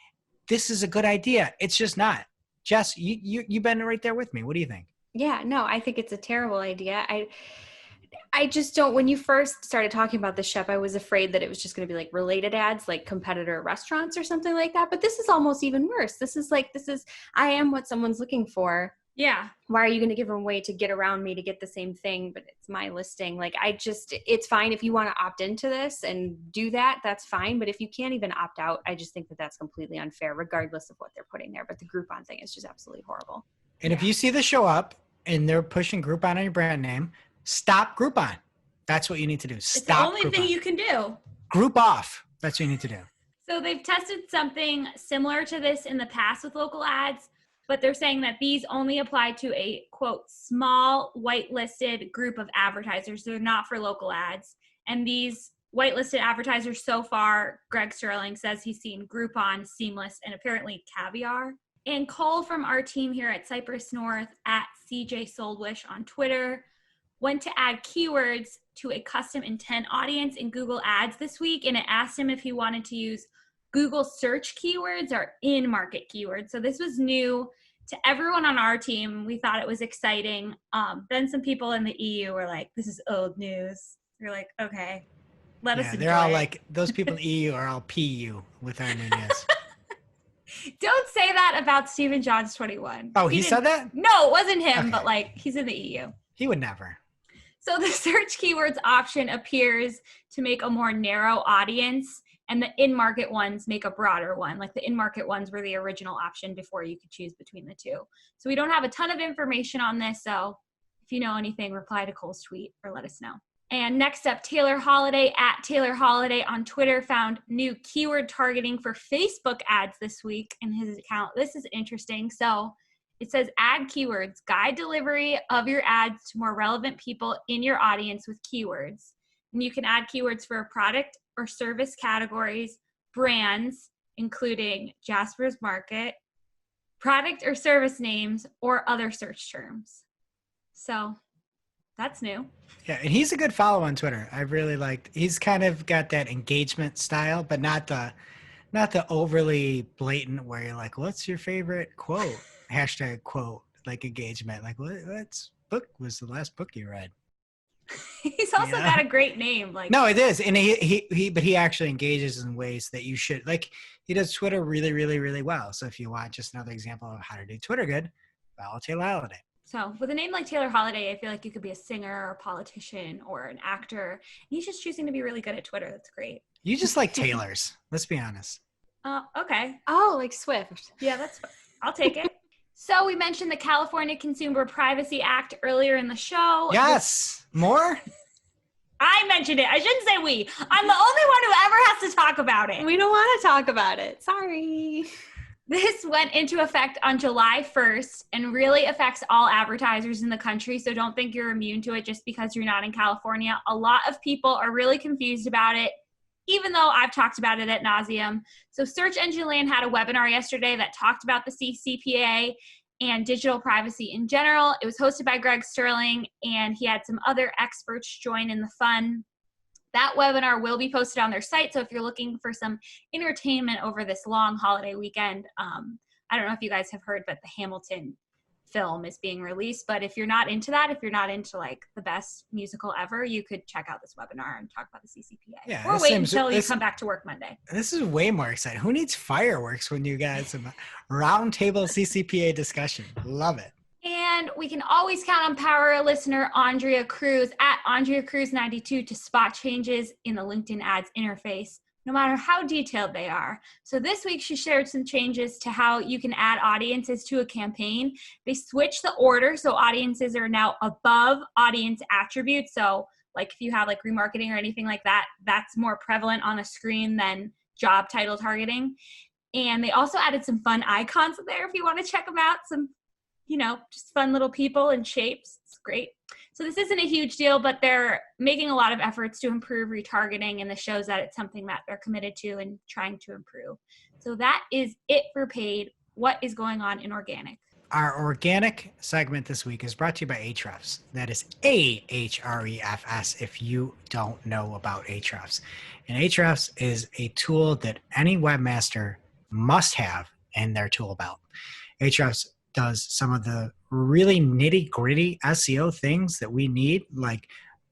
this is a good idea. It's just not. Jess, you've been right there with me. What do you think? Yeah, no, I think it's a terrible idea. I just don't, when you first started talking about this, Shep, I was afraid that it was just going to be like related ads, like competitor restaurants or something like that. But this is almost even worse. I am what someone's looking for. Yeah. Why are you going to give them a way to get around me to get the same thing? But it's my listing. Like, it's fine if you want to opt into this and do that, that's fine. But if you can't even opt out, I just think that that's completely unfair, regardless of what they're putting there. But the Groupon thing is just absolutely horrible. And if you see this show up and they're pushing Groupon on your brand name, stop Groupon. That's what you need to do. Stop. It's the only Groupon. thing you can do. Group off. That's what you need to do. So they've tested something similar to this in the past with local ads, but they're saying that these only apply to a, quote, small whitelisted group of advertisers. They're not for local ads. And these whitelisted advertisers so far, Greg Sterling says he's seen Groupon, Seamless, and apparently Caviar. And Cole from our team here at Cypress North at CJ Soldwish on Twitter went to add keywords to a custom intent audience in Google Ads this week, and it asked him if he wanted to use Google search keywords or in-market keywords. So this was new to everyone on our team. We thought it was exciting. Then some people in the EU were like, this is old news. They're like, okay, let us enjoy they're all it. like, those people in the EU are all PU with our Nunez. Don't say that about Stephen Johns 21. Oh, he said that? No, it wasn't him, Okay. but like, he's in the EU. He would never. So the search keywords option appears to make a more narrow audience, and the in-market ones make a broader one. Like the in-market ones were the original option before you could choose between the two. So we don't have a ton of information on this. So if you know anything, reply to Cole's tweet or let us know. And next up, Taylor Holiday at Taylor Holiday on Twitter found new keyword targeting for Facebook ads this week in his account. This is interesting. So it says add keywords, guide delivery of your ads to more relevant people in your audience with keywords. And you can add keywords for a product or service categories, brands, including Jasper's Market, product or service names, or other search terms. So that's new. Yeah, and he's a good follow on Twitter. I really liked. He's kind of got that engagement style, but not the overly blatant where you're like, "What's your favorite quote?" Hashtag quote, like engagement. Like, what's book was the last book you read? He's also got a great name. Like, no, it is, and he actually engages in ways that you should. Like, he does Twitter really, really, really well. So if you want just another example of how to do Twitter good, follow Taylor Holiday. So with a name like Taylor Holiday, I feel like you could be a singer or a politician or an actor. He's just choosing to be really good at Twitter. That's great. You just like Taylors. Let's be honest. Okay. Oh, like Swift. Yeah, I'll take it. So we mentioned the California Consumer Privacy Act earlier in the show. Yes. More? I mentioned it. I shouldn't say we. I'm the only one who ever has to talk about it. We don't want to talk about it. Sorry. This went into effect on July 1st and really affects all advertisers in the country. So don't think you're immune to it just because you're not in California. A lot of people are really confused about it, even though I've talked about it ad nauseum. So Search Engine Land had a webinar yesterday that talked about the CCPA and digital privacy in general. It was hosted by Greg Sterling, and he had some other experts join in the fun. That webinar will be posted on their site. So if you're looking for some entertainment over this long holiday weekend, I don't know if you guys have heard, but the Hamilton film is being released. But if you're not into that, if you're not into like the best musical ever, you could check out this webinar and talk about the CCPA. Yeah, or wait until you come back to work Monday. This is way more exciting. Who needs fireworks when you got some roundtable CCPA discussion? Love it. And we can always count on Power listener Andrea Cruz at Andrea Cruz 92 to spot changes in the LinkedIn ads interface, no matter how detailed they are. So this week she shared some changes to how you can add audiences to a campaign. They switched the order, so audiences are now above audience attributes. So like if you have like remarketing or anything like that, that's more prevalent on the screen than job title targeting. And they also added some fun icons there if you want to check them out. Some, just fun little people and shapes. It's great. So this isn't a huge deal, but they're making a lot of efforts to improve retargeting, and this shows that it's something that they're committed to and trying to improve. So that is it for paid. What is going on in organic? Our organic segment this week is brought to you by Ahrefs. That is Ahrefs if you don't know about Ahrefs. And Ahrefs is a tool that any webmaster must have in their tool belt. Ahrefs does some of the really nitty-gritty SEO things that we need, like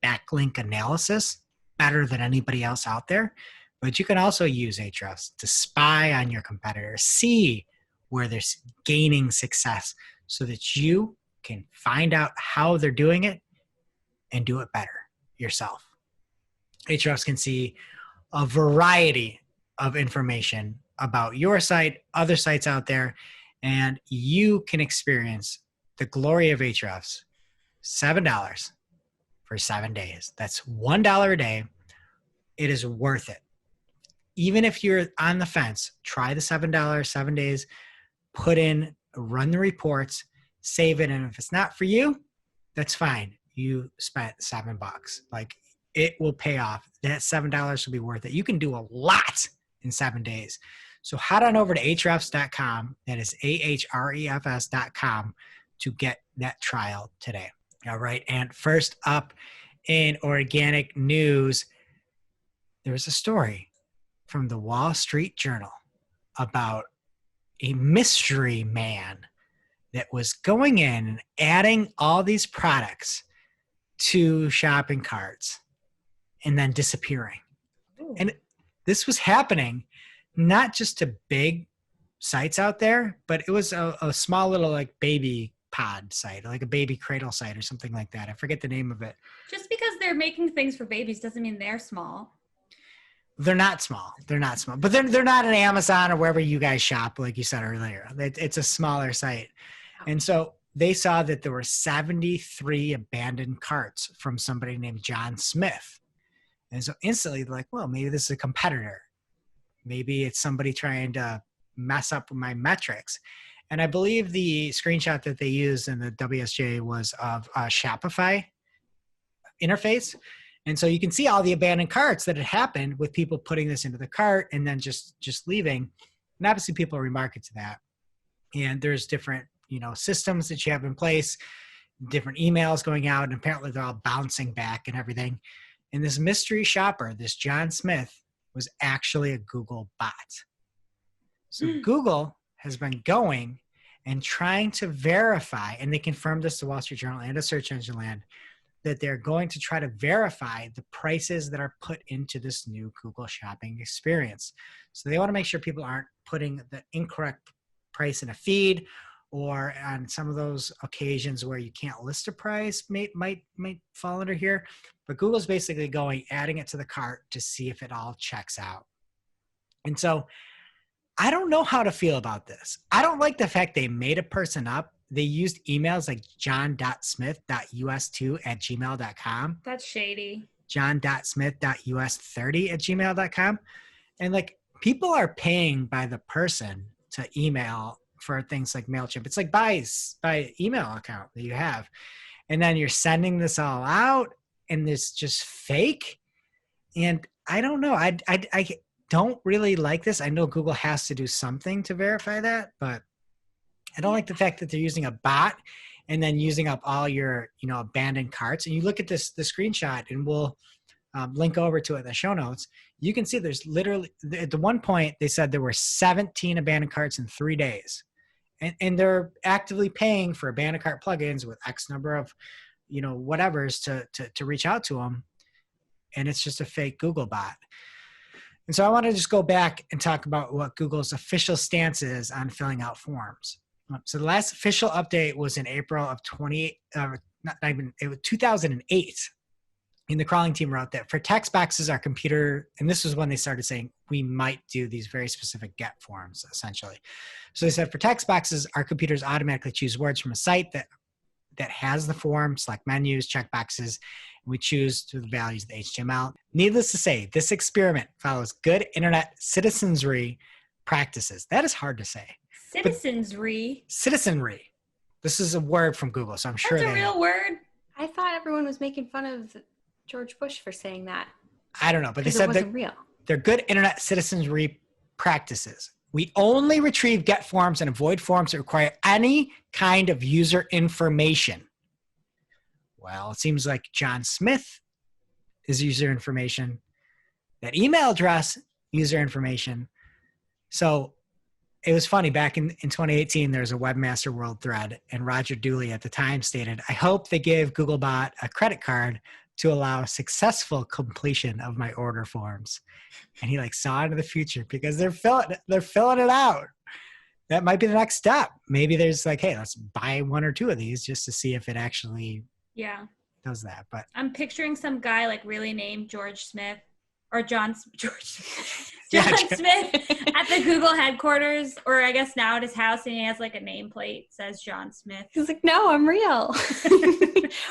backlink analysis, better than anybody else out there. But you can also use Ahrefs to spy on your competitors, see where they're gaining success so that you can find out how they're doing it and do it better yourself. Ahrefs can see a variety of information about your site, other sites out there, and you can experience the glory of Ahrefs, $7 for 7 days. That's $1 a day. It is worth it. Even if you're on the fence, try the $7, 7 days, run the reports, save it. And if it's not for you, that's fine. You spent $7. Like, it will pay off. That $7 will be worth it. You can do a lot in 7 days. So head on over to ahrefs.com. That is ahrefs.com to get that trial today. All right. And first up in organic news, there was a story from the Wall Street Journal about a mystery man that was going in and adding all these products to shopping carts and then disappearing. Ooh. And this was happening not just to big sites out there, but it was a small little like baby pod site, like a baby cradle site or something like that. I forget the name of it. Just because they're making things for babies doesn't mean they're small. They're not small. They're not small. But they're not an Amazon or wherever you guys shop, like you said earlier. It's a smaller site. And so they saw that there were 73 abandoned carts from somebody named John Smith. And so instantly they're like, well, maybe this is a competitor. Maybe it's somebody trying to mess up my metrics. And I believe the screenshot that they used in the WSJ was of a Shopify interface. And so you can see all the abandoned carts that had happened with people putting this into the cart and then just leaving. And obviously people remarket to that. And there's different, systems that you have in place, different emails going out, and apparently they're all bouncing back and everything. And this mystery shopper, this John Smith, was actually a Google bot. So Google has been going and trying to verify, and they confirmed this to Wall Street Journal and to Search Engine Land, that they're going to try to verify the prices that are put into this new Google shopping experience. So they want to make sure people aren't putting the incorrect price in a feed, or on some of those occasions where you can't list a price might fall under here. But Google's basically adding it to the cart to see if it all checks out. And so I don't know how to feel about this. I don't like the fact they made a person up. They used emails like john.smith.us2@gmail.com. That's shady. john.smith.us30@gmail.com. And like, people are paying by the person to email for things like MailChimp. It's like by email account that you have. And then you're sending this all out and it's just fake. And I don't know. I don't really like this. I know Google has to do something to verify that, but I don't like the fact that they're using a bot and then using up all your, abandoned carts. And you look at the screenshot, and we'll link over to it in the show notes. You can see there's literally, at the one point, they said there were 17 abandoned carts in 3 days. And they're actively paying for abandoned cart plugins with X number of, whatevers to reach out to them. And it's just a fake Google bot. And so I want to just go back and talk about what Google's official stance is on filling out forms. So the last official update was in April of 2008. And the crawling team wrote that for text boxes, our computer, and this was when they started saying we might do these very specific get forms, essentially. So they said for text boxes, our computers automatically choose words from a site that has the form, select menus, check boxes, and we choose to the values of the HTML. Needless to say, this experiment follows good internet citizenry practices. That is hard to say. Citizenry. Citizenry. This is a word from Google, so I'm sure That's a real word. I thought everyone was making fun of George Bush for saying that. I don't know, but they said it wasn't real. They're good internet citizenry practices. We only retrieve get forms and avoid forms that require any kind of user information. Well, it seems like John Smith is user information. That email address, user information. So it was funny, back in 2018, there was a Webmaster World thread, and Roger Dooley at the time stated, "I hope they give Googlebot a credit card to allow successful completion of my order forms." And he saw into the future because they're filling it out. That might be the next step. Maybe there's hey, let's buy one or two of these just to see if it actually does that. But I'm picturing some guy really named George Smith or John Smith at the Google headquarters, or I guess now at his house, and he has a nameplate that says John Smith. He's like, no, I'm real.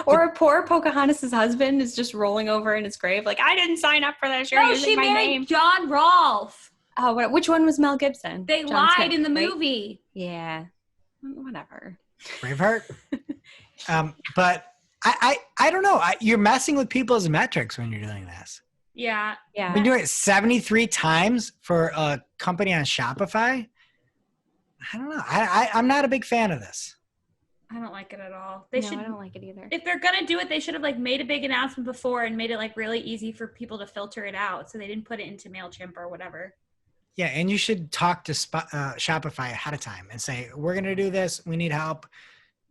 Or a poor Pocahontas' husband is just rolling over in his grave I didn't sign up for that. You're using she my married name. John Rolfe. Oh, which one was Mel Gibson? They John lied Smith, in the right? movie. Yeah. Whatever. Braveheart. But I don't know. You're messing with people's metrics when you're doing this. Yeah. Yeah. Been doing it 73 times for a company on Shopify. I don't know. I'm not a big fan of this. I don't like it at all. I don't like it either. If they're gonna do it, they should have made a big announcement before and made it really easy for people to filter it out, so they didn't put it into MailChimp or whatever. Yeah, and you should talk to Shopify ahead of time and say, we're going to do this. We need help.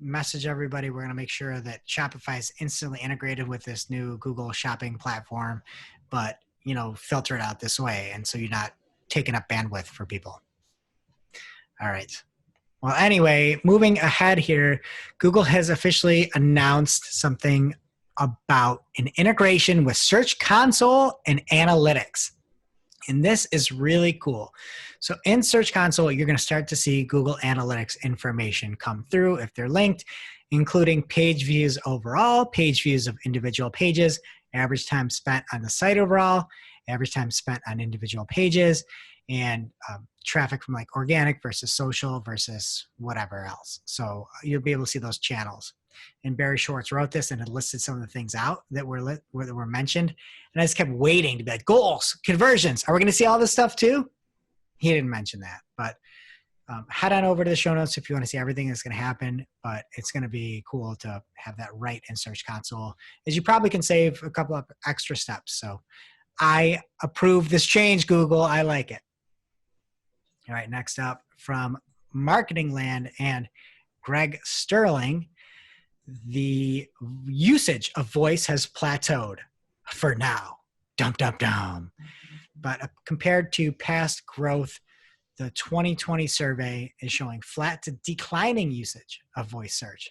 Message everybody. We're going to make sure that Shopify is instantly integrated with this new Google shopping platform, but, filter it out this way. And so you're not taking up bandwidth for people. All right. Well, anyway, moving ahead here, Google has officially announced something about an integration with Search Console and Analytics. And this is really cool. So in Search Console, you're going to start to see Google Analytics information come through if they're linked, including page views overall, page views of individual pages, average time spent on the site overall, average time spent on individual pages, and traffic from organic versus social versus whatever else. So you'll be able to see those channels. And Barry Schwartz wrote this and had listed some of the things out that were mentioned. And I just kept waiting to be like, goals, conversions. Are we going to see all this stuff too? He didn't mention that, but head on over to the show notes if you want to see everything that's going to happen. But it's going to be cool to have that right in Search Console, as you probably can save a couple of extra steps. So I approve this change, Google. I like it. All right, next up from Marketing Land and Greg Sterling, the usage of voice has plateaued for now. Dum, dum, dum. But compared to past growth, the 2020 survey is showing flat to declining usage of voice search.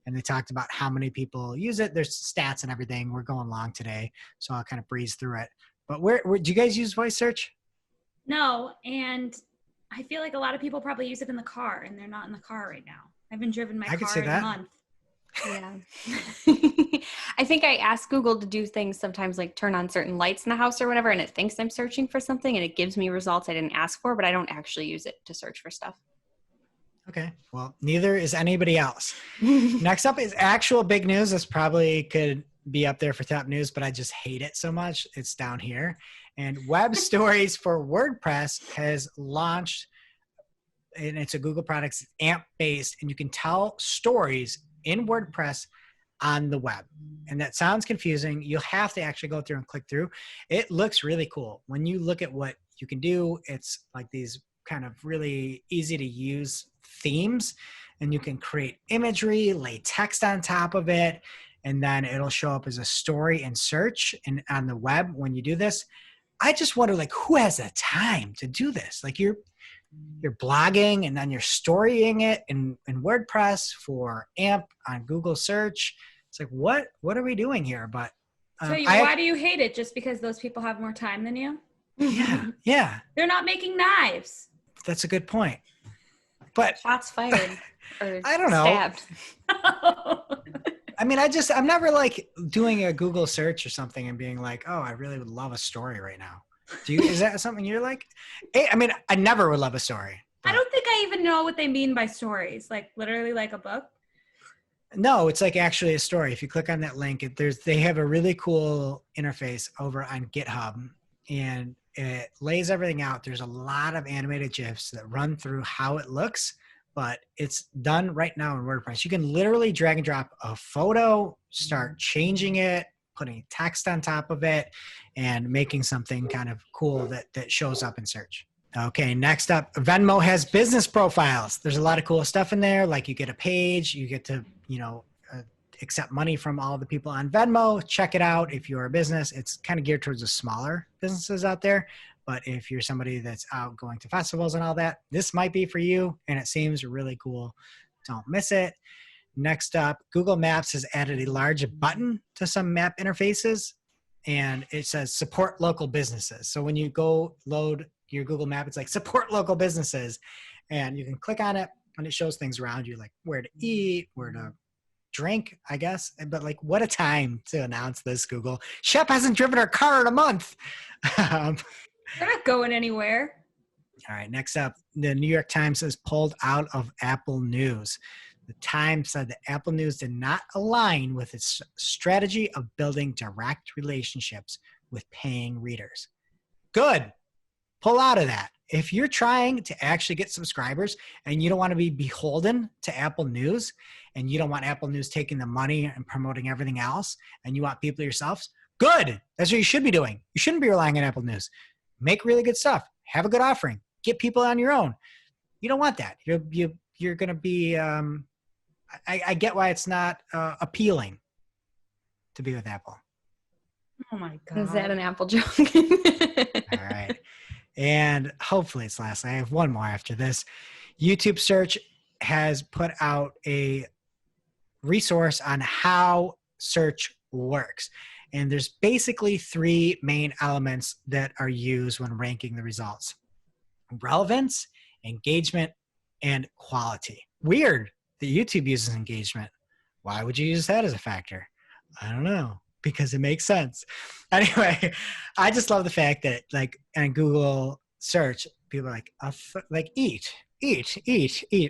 And they talked about how many people use it. There's stats and everything. We're going long today, so I'll kind of breeze through it. But where do you guys use voice search? No, and I feel like a lot of people probably use it in the car, and they're not in the car right now. I haven't driven my car in a month. Yeah. I think I ask Google to do things sometimes, like turn on certain lights in the house or whatever, and it thinks I'm searching for something and it gives me results I didn't ask for, but I don't actually use it to search for stuff. Okay. Well, neither is anybody else. Next up is actual big news. This probably could be up there for top news, but I just hate it so much. It's down here. And Web Stories for WordPress has launched, and it's a Google product, it's AMP-based, and you can tell stories in WordPress on the web. And that sounds confusing. You'll have to actually go through and click through. It looks really cool. When you look at what you can do, it's like these kind of really easy to use themes, and you can create imagery, lay text on top of it, and then it'll show up as a story in search and on the web when you do this. I just wonder, like, who has the time to do this? Like, you're blogging and then you're storying it in WordPress for AMP on Google search. It's like, what are we doing here? But why do you hate it? Just because those people have more time than you? Yeah. They're not making knives. That's a good point. But shots fired or I don't know. Stabbed. I mean, I'm never like doing a Google search or something and being like, oh, I really would love a story right now. Is that something you're like? I mean, I never would love a story. I don't think I even know what they mean by stories. Like literally like a book? No, it's like actually a story. If you click on that link, they have a really cool interface over on GitHub, and it lays everything out. There's a lot of animated GIFs that run through how it looks, but it's done right now in WordPress. You can literally drag and drop a photo, start changing it, putting text on top of it, and making something kind of cool that shows up in search. Okay, next up, Venmo has business profiles. There's a lot of cool stuff in there. Like you get a page, you get to, accept money from all the people on Venmo. Check it out if you're a business. It's kind of geared towards the smaller businesses out there. But if you're somebody that's out going to festivals and all that, this might be for you. And it seems really cool. Don't miss it. Next up, Google Maps has added a large button to some map interfaces, and it says support local businesses. So when you go load your Google Map, it's like support local businesses, and you can click on it and it shows things around you, like where to eat, where to drink, I guess. But like, what a time to announce this, Google. Shep hasn't driven her car in a month. They're not going anywhere. All right, next up, the New York Times has pulled out of Apple News. The Times said that Apple News did not align with its strategy of building direct relationships with paying readers. Good. Pull out of that. If you're trying to actually get subscribers and you don't want to be beholden to Apple News, and you don't want Apple News taking the money and promoting everything else, and you want people yourselves, good. That's what you should be doing. You shouldn't be relying on Apple News. Make really good stuff. Have a good offering. Get people on your own. You don't want that. You're going to be, I get why it's not appealing to be with Apple. Oh my God. Is that an Apple joke? All right. And hopefully it's last. I have one more after this. YouTube Search has put out a resource on how search works. And there's basically three main elements that are used when ranking the results: relevance, engagement, and quality. Weird that YouTube uses engagement. Why would you use that as a factor? I don't know, because it makes sense. Anyway, I just love the fact that like on Google search, people are like eat.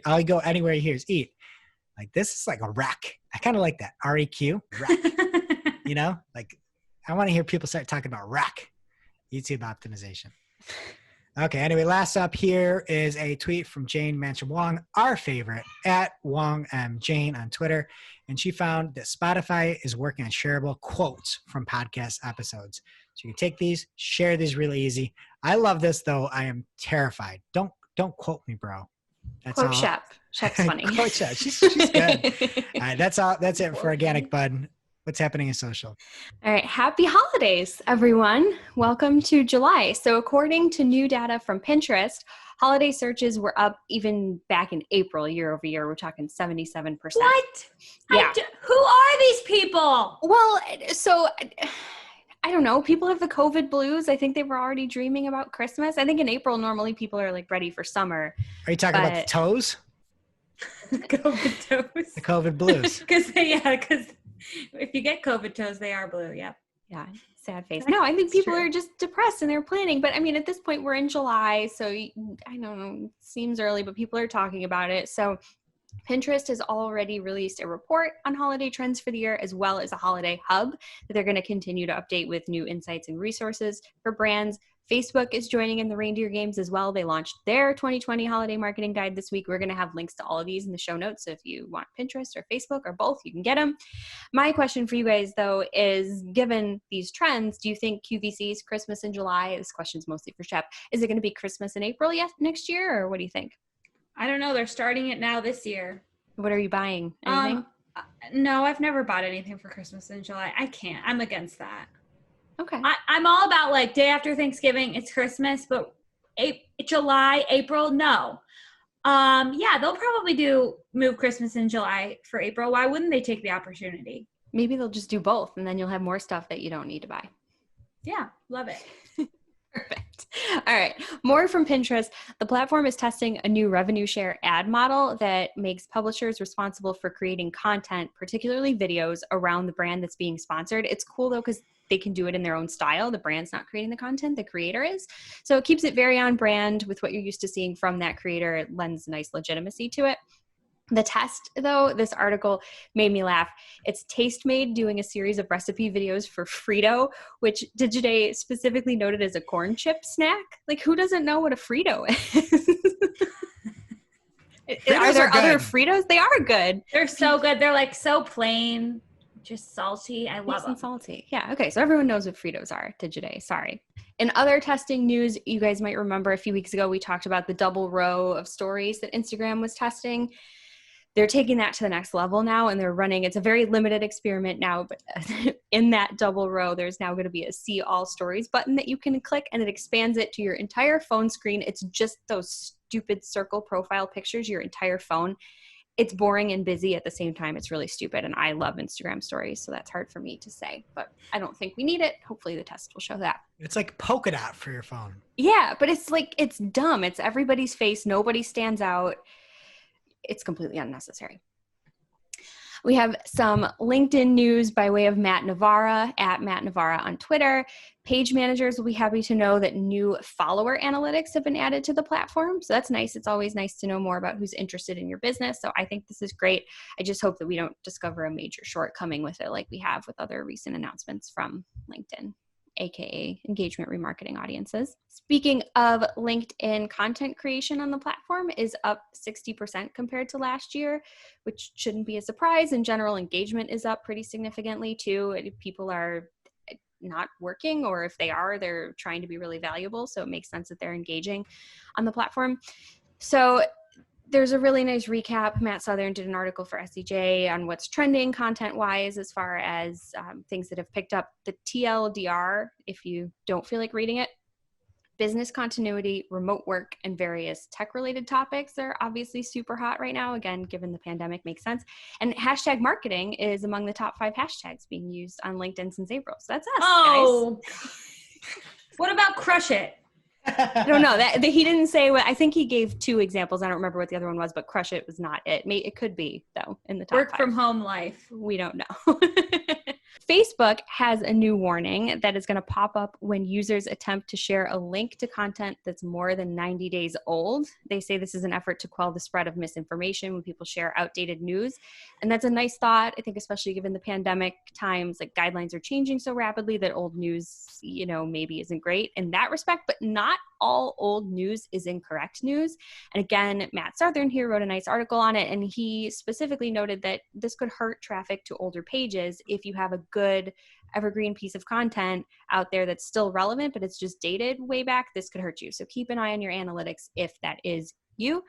All you go anywhere here is eat. Like this is like a wreck. I kind of like that. REQ, wreck. You know, like I want to hear people start talking about wreck, YouTube optimization. Okay, anyway, last up here is a tweet from Jane Mancham Wong, our favorite, at Wong M. Jane on Twitter. And she found that Spotify is working on shareable quotes from podcast episodes. So you can take these, share these really easy. I love this, though. I am terrified. Don't quote me, bro. That's Quote all. Shep. Shep's funny. Quote Shep. She's good. All right, that's all. That's it for Organic Bud. What's happening in social? All right. Happy holidays, everyone. Welcome to July. So according to new data from Pinterest, holiday searches were up even back in April, year over year. We're talking 77%. What? Yeah. Who are these people? Well, so I don't know. People have the COVID blues. I think they were already dreaming about Christmas. I think in April, normally people are like ready for summer. Are you talking about the toes? COVID toes. The COVID blues. Because if you get COVID toes, they are blue. Yep. Yeah. Sad face. No, I think people are just depressed and they're planning. But I mean, at this point, we're in July. So I don't know. It seems early, but people are talking about it. So Pinterest has already released a report on holiday trends for the year, as well as a holiday hub that they're going to continue to update with new insights and resources for brands. Facebook is joining in the reindeer games as well. They launched their 2020 holiday marketing guide this week. We're going to have links to all of these in the show notes. So if you want Pinterest or Facebook or both, you can get them. My question for you guys, though, is given these trends, do you think QVC's Christmas in July, this question's mostly for Shep, is it going to be Christmas in April next year, or what do you think? I don't know. They're starting it now this year. What are you buying? Anything? No, I've never bought anything for Christmas in July. I can't. I'm against that. Okay. I'm all about like day after Thanksgiving, it's Christmas, but July, April, no. Yeah, they'll probably move Christmas in July for April. Why wouldn't they take the opportunity? Maybe they'll just do both, and then you'll have more stuff that you don't need to buy. Yeah, love it. Perfect. All right. More from Pinterest. The platform is testing a new revenue share ad model that makes publishers responsible for creating content, particularly videos around the brand that's being sponsored. It's cool though, because they can do it in their own style. The brand's not creating the content, the creator is. So it keeps it very on brand with what you're used to seeing from that creator. It lends nice legitimacy to it. The test, though, this article made me laugh. It's Tastemade doing a series of recipe videos for Frito, which Digiday specifically noted as a corn chip snack. Like, who doesn't know what a Frito is? Are there other Fritos? They are good. They're so good. They're like so plain, just salty. I love nice them. and salty. Yeah. Okay. So everyone knows what Fritos are. Digiday. Sorry. In other testing news, you guys might remember a few weeks ago we talked about the double row of stories that Instagram was testing. They're taking that to the next level now, and they're running, it's a very limited experiment now, but in that double row, there's now going to be a see all stories button that you can click, and it expands it to your entire phone screen. It's just those stupid circle profile pictures, your entire phone. It's boring and busy at the same time. It's really stupid, and I love Instagram stories, so that's hard for me to say, but I don't think we need it. Hopefully the test will show that. It's like polka dot for your phone. Yeah, but it's like, it's dumb. It's everybody's face. Nobody stands out. It's completely unnecessary. We have some LinkedIn news by way of Matt Navarra at Matt Navarra on Twitter. Page managers will be happy to know that new follower analytics have been added to the platform. So that's nice. It's always nice to know more about who's interested in your business. So I think this is great. I just hope that we don't discover a major shortcoming with it like we have with other recent announcements from LinkedIn, aka engagement remarketing audiences. Speaking of LinkedIn, content creation on the platform is up 60% compared to last year, which shouldn't be a surprise. In general, engagement is up pretty significantly too. People are not working, or if they are, they're trying to be really valuable. So it makes sense that they're engaging on the platform. So there's a really nice recap. Matt Southern did an article for SEJ on what's trending content-wise as far as things that have picked up. The TLDR, if you don't feel like reading it, business continuity, remote work, and various tech-related topics are obviously super hot right now. Again, given the pandemic, makes sense. And hashtag marketing is among the top 5 hashtags being used on LinkedIn since April. So that's us, guys. What about Crush It? I don't know that he didn't say what. I think he gave 2 examples. I don't remember what the other one was, but Crush It was not it. It could be though in the top Work 5. from home life. We don't know. Facebook has a new warning that is going to pop up when users attempt to share a link to content that's more than 90 days old. They say this is an effort to quell the spread of misinformation when people share outdated news. And that's a nice thought. I think especially given the pandemic times, like guidelines are changing so rapidly that old news, maybe isn't great in that respect, but not all old news is incorrect news. And again, Matt Southern here wrote a nice article on it, and he specifically noted that this could hurt traffic to older pages if you have a good evergreen piece of content out there that's still relevant, but it's just dated way back. This could hurt you. So keep an eye on your analytics if that is you.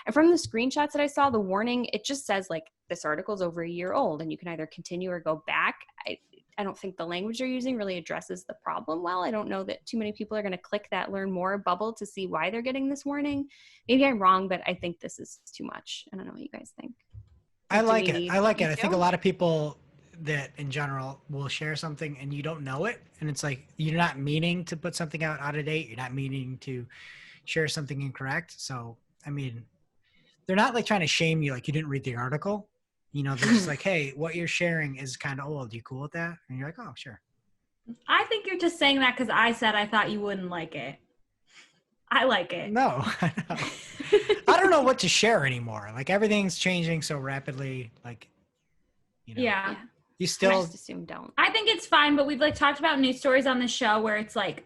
And from the screenshots that I saw, the warning, it just says like this article is over a year old and you can either continue or go back. I don't think the language they're using really addresses the problem well. I don't know that too many people are going to click that learn more bubble to see why they're getting this warning. Maybe I'm wrong, but I think this is too much. I don't know what you guys think. I like it. I think a lot of people that in general will share something and you don't know it. And it's like, you're not meaning to put something out of date. You're not meaning to share something incorrect. So, I mean, they're not like trying to shame you. Like you didn't read the article. They're just like, hey, what you're sharing is kind of old. You cool with that? And you're like, oh, sure. I think you're just saying that because I said I thought you wouldn't like it. I like it. No, I know. I don't know what to share anymore. Like everything's changing so rapidly. Like, Yeah. You still I just assume don't. I think it's fine, but we've like talked about news stories on the show where it's like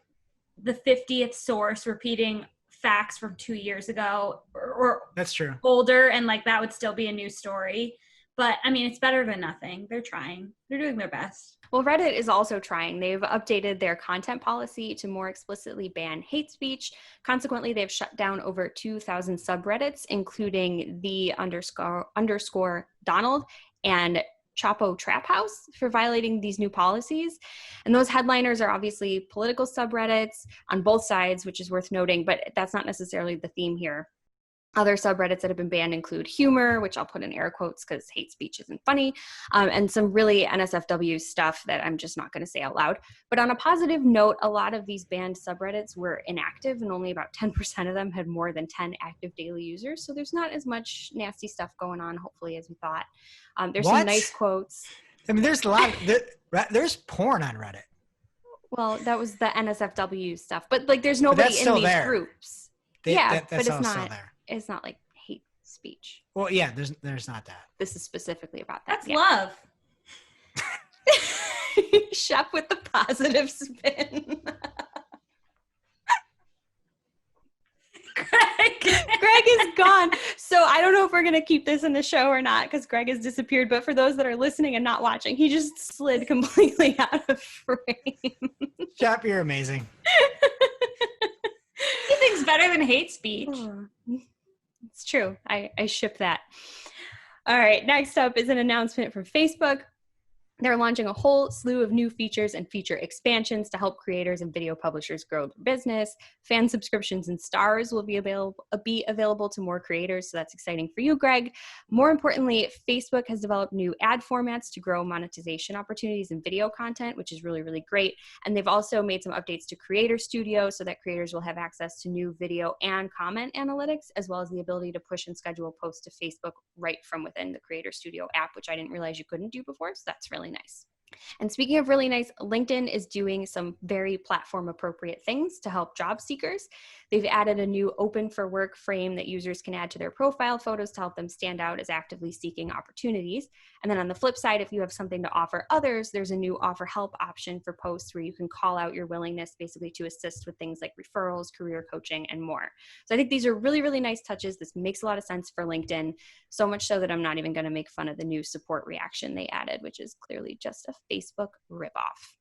the 50th source repeating facts from 2 years ago or that's true. Older, and like that would still be a news story. But I mean, it's better than nothing. They're trying. They're doing their best. Well, Reddit is also trying. They've updated their content policy to more explicitly ban hate speech. Consequently, they've shut down over 2,000 subreddits, including the underscore Donald and Chapo Trap House for violating these new policies. And those headliners are obviously political subreddits on both sides, which is worth noting, but that's not necessarily the theme here. Other subreddits that have been banned include humor, which I'll put in air quotes because hate speech isn't funny, and some really NSFW stuff that I'm just not going to say out loud. But on a positive note, a lot of these banned subreddits were inactive and only about 10% of them had more than 10 active daily users. So there's not as much nasty stuff going on, hopefully, as we thought. There's some nice quotes. I mean, there's a lot. There's porn on Reddit. Well, that was the NSFW stuff. But like there's nobody in these groups. But it's not. Still there. It's not like hate speech. Well, yeah, there's not that. This is specifically about that. That's love. Shep with the positive spin. Greg is gone. So I don't know if we're going to keep this in the show or not because Greg has disappeared. But for those that are listening and not watching, he just slid completely out of frame. Shep, you're amazing. Anything's better than hate speech. It's true. I ship that. All right. Next up is an announcement from Facebook. They're launching a whole slew of new features and feature expansions to help creators and video publishers grow their business. Fan subscriptions and stars will be available to more creators, so that's exciting for you, Greg. More importantly, Facebook has developed new ad formats to grow monetization opportunities in video content, which is really, really great. And they've also made some updates to Creator Studio so that creators will have access to new video and comment analytics, as well as the ability to push and schedule posts to Facebook right from within the Creator Studio app, which I didn't realize you couldn't do before, so that's really nice. And speaking of really nice, LinkedIn is doing some very platform appropriate things to help job seekers. They've added a new open for work frame that users can add to their profile photos to help them stand out as actively seeking opportunities. And then on the flip side, if you have something to offer others, there's a new offer help option for posts where you can call out your willingness basically to assist with things like referrals, career coaching, and more. So I think these are really, really nice touches. This makes a lot of sense for LinkedIn, so much so that I'm not even going to make fun of the new support reaction they added, which is clearly just a Facebook ripoff.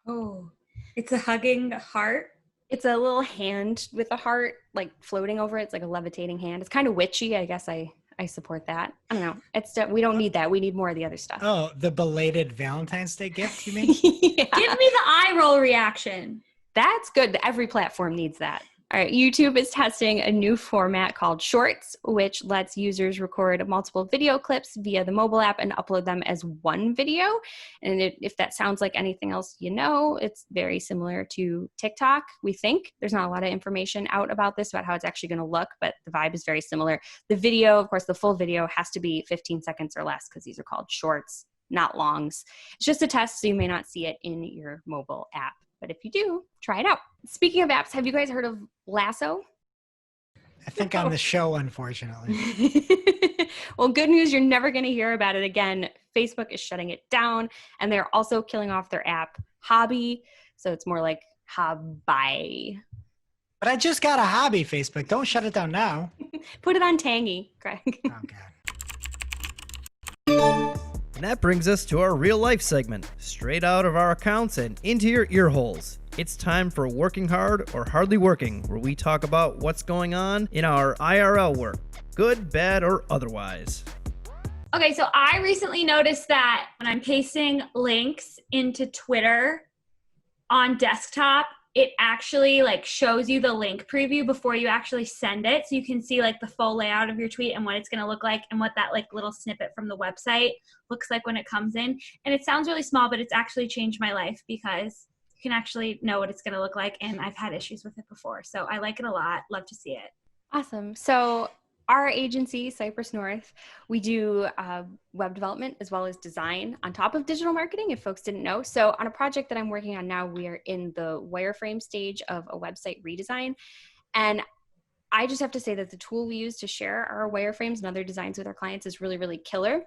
Oh, it's a hugging heart. It's a little hand with a heart like floating over it. It's like a levitating hand. It's kind of witchy. I guess I support that. I don't know. We don't need that. We need more of the other stuff. Oh, the belated Valentine's Day gift, you mean? Yeah. Give me the eye roll reaction. That's good. Every platform needs that. All right, YouTube is testing a new format called Shorts, which lets users record multiple video clips via the mobile app and upload them as one video. And if that sounds like anything else you know, it's very similar to TikTok, we think. There's not a lot of information out about this, about how it's actually going to look, but the vibe is very similar. The video, of course, the full video has to be 15 seconds or less because these are called Shorts. not longs. It's just a test, so you may not see it in your mobile app. But if you do, try it out. Speaking of apps, have you guys heard of Lasso? I think on the show, unfortunately. Well, good news, you're never going to hear about it again. Facebook is shutting it down, and they're also killing off their app Hobby. So it's more like Hobby. But I just got a hobby, Facebook. Don't shut it down now. Put it on Tangy, Greg. Oh, God. And that brings us to our real life segment, straight out of our accounts and into your ear holes. It's time for Working Hard or Hardly Working, where we talk about what's going on in our IRL work, good, bad, or otherwise. Okay, so I recently noticed that when I'm pasting links into Twitter on desktop, it actually like shows you the link preview before you actually send it. So you can see like the full layout of your tweet and what it's going to look like and what that like little snippet from the website looks like when it comes in. And it sounds really small, but it's actually changed my life because you can actually know what it's going to look like. And I've had issues with it before. So I like it a lot. Love to see it. Awesome. So our agency, Cypress North, we do web development as well as design on top of digital marketing, if folks didn't know. So on a project that I'm working on now, we are in the wireframe stage of a website redesign. And I just have to say that the tool we use to share our wireframes and other designs with our clients is really, really killer.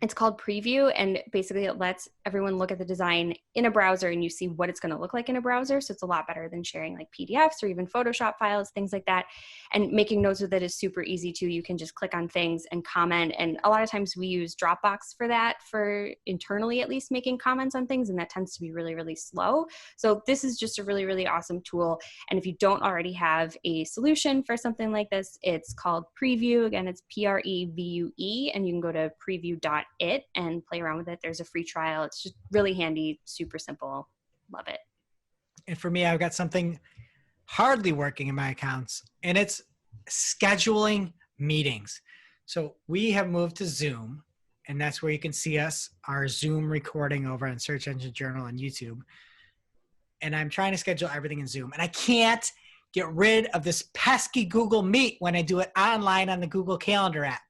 It's called Preview, and basically it lets everyone look at the design in a browser and you see what it's going to look like in a browser. So it's a lot better than sharing like PDFs or even Photoshop files, things like that. And making notes with it is super easy too. You can just click on things and comment. And a lot of times we use Dropbox for that, for internally at least making comments on things. And that tends to be really, really slow. So this is just a really, really awesome tool. And if you don't already have a solution for something like this, it's called Preview. Again, it's Prevue, and you can go to preview.it and play around with it. There's a free trial. It's just really handy, super simple. Love it. And for me, I've got something hardly working in my accounts, and it's scheduling meetings. So we have moved to Zoom, and that's where you can see us, our Zoom recording over on Search Engine Journal on YouTube. And I'm trying to schedule everything in Zoom, and I can't get rid of this pesky Google Meet when I do it online on the Google Calendar app.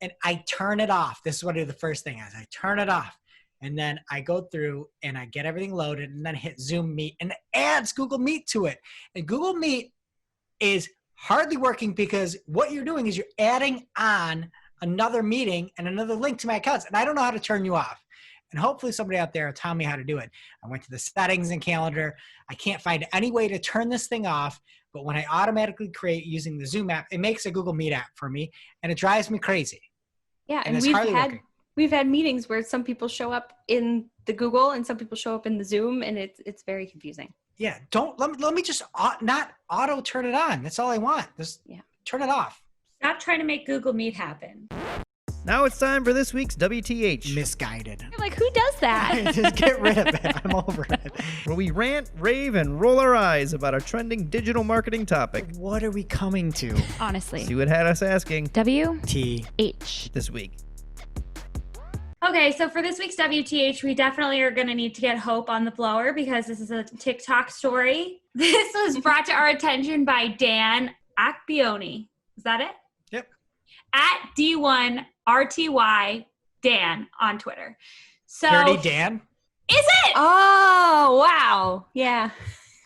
And I turn it off. This is what the first thing is. I turn it off. And then I go through and I get everything loaded and then hit Zoom Meet and it adds Google Meet to it. And Google Meet is hardly working because what you're doing is you're adding on another meeting and another link to my accounts. And I don't know how to turn you off. And hopefully somebody out there will tell me how to do it. I went to the settings in Calendar. I can't find any way to turn this thing off. But when I automatically create using the Zoom app, it makes a Google Meet app for me. And it drives me crazy. Yeah, And and it's hardly working. we've had meetings where some people show up in the Google and some people show up in the Zoom, and it's very confusing. Yeah, let me just not auto turn it on. That's all I want. Just turn it off. Stop trying to make Google Meet happen. Now it's time for this week's WTH, Misguided. You're like, who does that? Just get rid of it. I'm over it. where we rant, rave, and roll our eyes about a trending digital marketing topic. What are we coming to? Honestly. See what had us asking WH. this week. Okay, so for this week's WTH, we definitely are going to need to get Hope on the blower because this is a TikTok story. This was brought to our attention by Dan Akbioni. Is that it? Yep. At D1RTY Dan on Twitter. So Dirty Dan? Is it? Oh, wow. Yeah.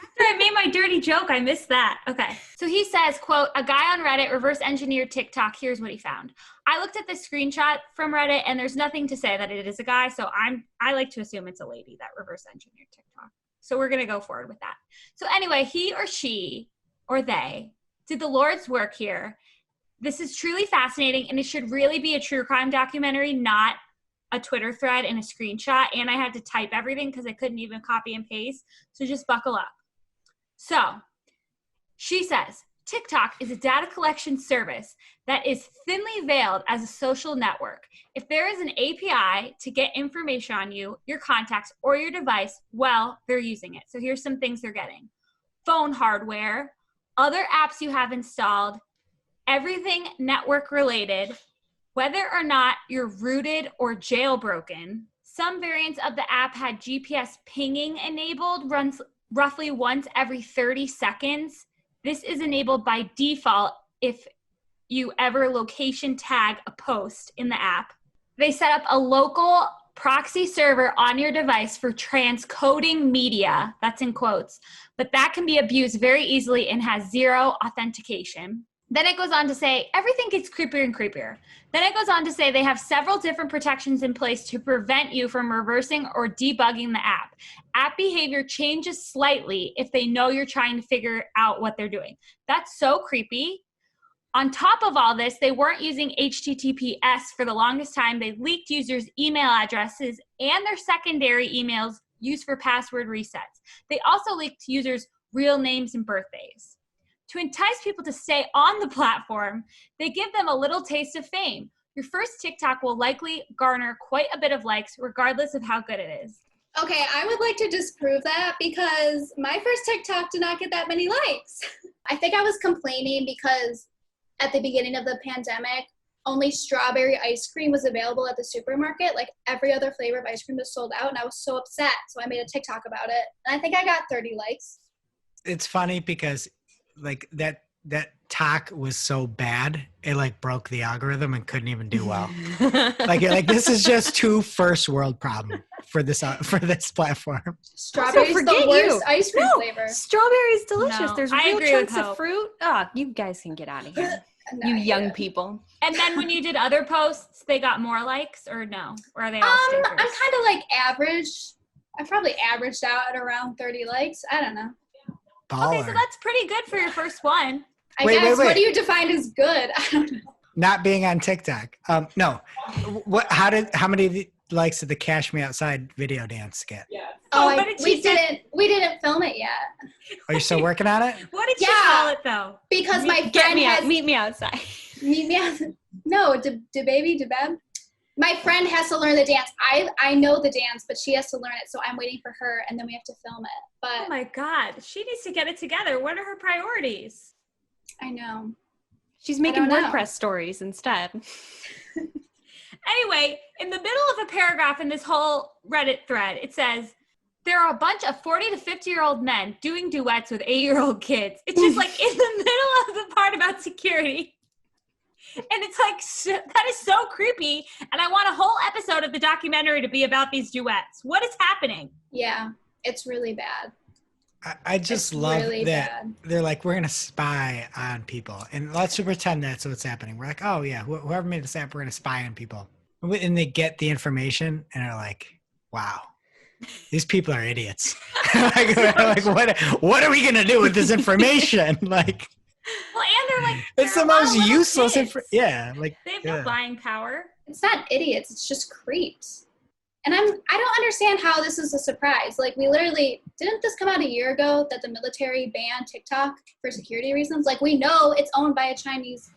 After I made my dirty joke, I missed that. Okay. So he says, quote, a guy on Reddit reverse engineered TikTok. Here's what he found. I looked at this screenshot from Reddit and there's nothing to say that it is a guy. So I like to assume it's a lady that reverse engineered TikTok. So we're going to go forward with that. So anyway, he or she or they did the Lord's work here. This is truly fascinating and it should really be a true crime documentary, not a Twitter thread and a screenshot. And I had to type everything because I couldn't even copy and paste. So just buckle up. So she says, TikTok is a data collection service that is thinly veiled as a social network. If there is an API to get information on you, your contacts, or your device, well, they're using it. So here's some things they're getting. Phone hardware, other apps you have installed, everything network related, whether or not you're rooted or jailbroken. Some variants of the app had GPS pinging enabled, runs roughly once every 30 seconds. This is enabled by default if you ever location tag a post in the app. They set up a local proxy server on your device for transcoding media. That's in quotes. But that can be abused very easily and has zero authentication. Then it goes on to say everything gets creepier and creepier. Then it goes on to say they have several different protections in place to prevent you from reversing or debugging the app. App behavior changes slightly if they know you're trying to figure out what they're doing. That's so creepy. On top of all this, they weren't using HTTPS for the longest time. They leaked users' email addresses and their secondary emails used for password resets. They also leaked users' real names and birthdays. To entice people to stay on the platform, they give them a little taste of fame. Your first TikTok will likely garner quite a bit of likes, regardless of how good it is. Okay, I would like to disprove that because my first TikTok did not get that many likes. I think I was complaining because at the beginning of the pandemic, only strawberry ice cream was available at the supermarket. Like every other flavor of ice cream was sold out, and I was so upset. So I made a TikTok about it, and I think I got 30 likes. It's funny because like that talk was so bad, it like broke the algorithm and couldn't even do well. like this is just too first world problem for this platform. Strawberry's the worst ice cream flavor. Strawberry's delicious. No, There's I real agree with chunks of Hope. fruit. Oh, you guys can get out of here. No, You I young get it. people. And then when you did other posts, they got more likes or no? Or are they all I'm stinkers? kind of like average. I probably averaged out at around 30 likes. I don't know. Baller. Okay, so that's pretty good for your first one. I Wait, guess. wait. What do you define as good? I don't know. Not being on TikTok. No. How many likes did the Cash Me Outside video dance get? Oh, what did she say? we didn't film it yet Are you still working on it? What did you Yeah. call it though? because my Get friend me has out. Meet me outside. meet me out. No, DeBab. My friend has to learn the dance. I know the dance, but she has to learn it, so I'm waiting for her, and then we have to film it. Oh But my God, she needs to get it together. What are her priorities? I know. She's making don't know. WordPress stories instead. Anyway, in the middle of a paragraph in this whole Reddit thread, it says, there are a bunch of 40 to 50-year-old men doing duets with 8-year-old kids. It's just like in the middle of the part about security. And it's like, that is so creepy. And I want a whole episode of the documentary to be about these duets. What is happening? Yeah, it's really bad. I just It's love really that bad. they're like, we're going to spy on people. And let's pretend that's what's happening. We're like, oh, yeah, whoever made this app, we're going to spy on people. And they get the information and are like, wow, these people are idiots. like what are we going to do with this information? Like, Well, and they're like, it's they're the a lot most of little useless kids. Yeah. Like, They have yeah. no buying power. It's not idiots. It's just creeps. And I don't understand how this is a surprise. Like didn't this come out a year ago that the military banned TikTok for security reasons? Like we know it's owned by a Chinese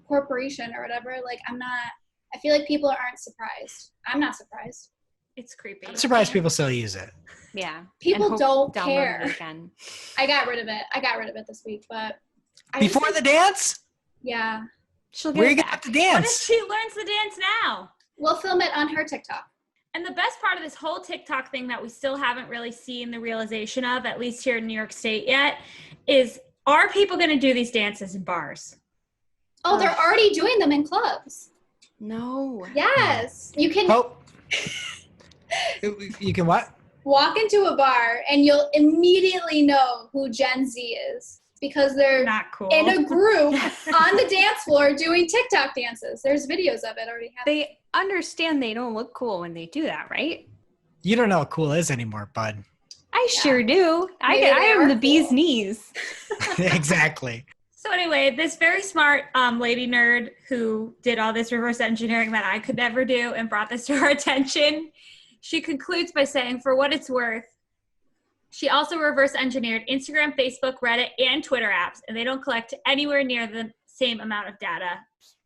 corporation or whatever. Like I feel like people aren't surprised. I'm not surprised. It's creepy. I'm surprised people still use it. Yeah. People And Hope don't downloaded care. it again. I got rid of it this week, but Before the dance? yeah, She'll Where get you it get back. the What if dance? she learns the dance now? we'll film it on her TikTok. And the best part of this whole TikTok thing that we still haven't really seen the realization of, at least here in New York State yet, is are people going to do these dances in bars? Oh, they're already doing them in clubs. No. Yes, you can Oh. You can what? walk into a bar and you'll immediately know who Gen Z is because they're Not cool. in a group on the dance floor doing TikTok dances. There's videos of it already happening. They understand they don't look cool when they do that, right? You don't know what cool is anymore, bud. I sure do. I Maybe they am are the bee's cool. knees. Exactly. So anyway, this very smart lady nerd who did all this reverse engineering that I could never do and brought this to our attention, she concludes by saying, for what it's worth, she also reverse engineered Instagram, Facebook, Reddit, and Twitter apps, and they don't collect anywhere near the same amount of data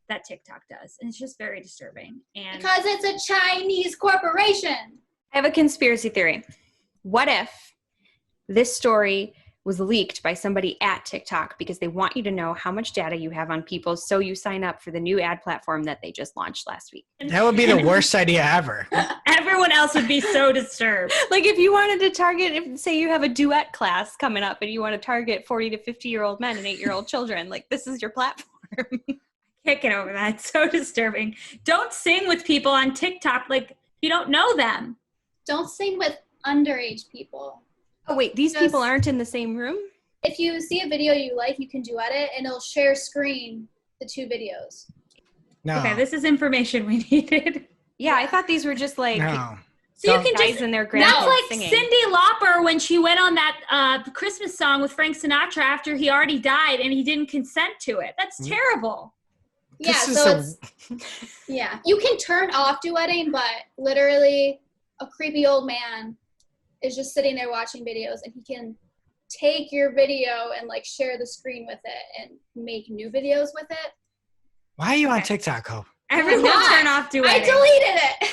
that TikTok does. And it's just very disturbing. And Because it's a Chinese corporation. I have a conspiracy theory. What if this story was leaked by somebody at TikTok because they want you to know how much data you have on people, so you sign up for the new ad platform that they just launched last week? That would be the worst idea ever. everyone else would be so disturbed. Like if you wanted to target, if say you have a duet class coming up and you want to target 40 to 50-year-old men and 8-year-old children, like this is your platform. Can't get over that. It's so disturbing. Don't sing with people on TikTok. Like You don't know them. Don't sing with underage people. Oh, wait, these people aren't in the same room? If you see a video you like, you can duet it, and it'll share screen the two videos. No. Okay, this is information we needed. Yeah, I thought these were just like No. So you can guys just, and their that's grandkids like singing. Cyndi Lauper when she went on that Christmas song with Frank Sinatra after he already died and he didn't consent to it. That's terrible. Yeah, This is so yeah. You can turn off duetting, but literally a creepy old man is just sitting there watching videos, and he can take your video and like share the screen with it and make new videos with it. Why are you on TikTok, Hope? Everyone not. turn off duetting. I deleted it.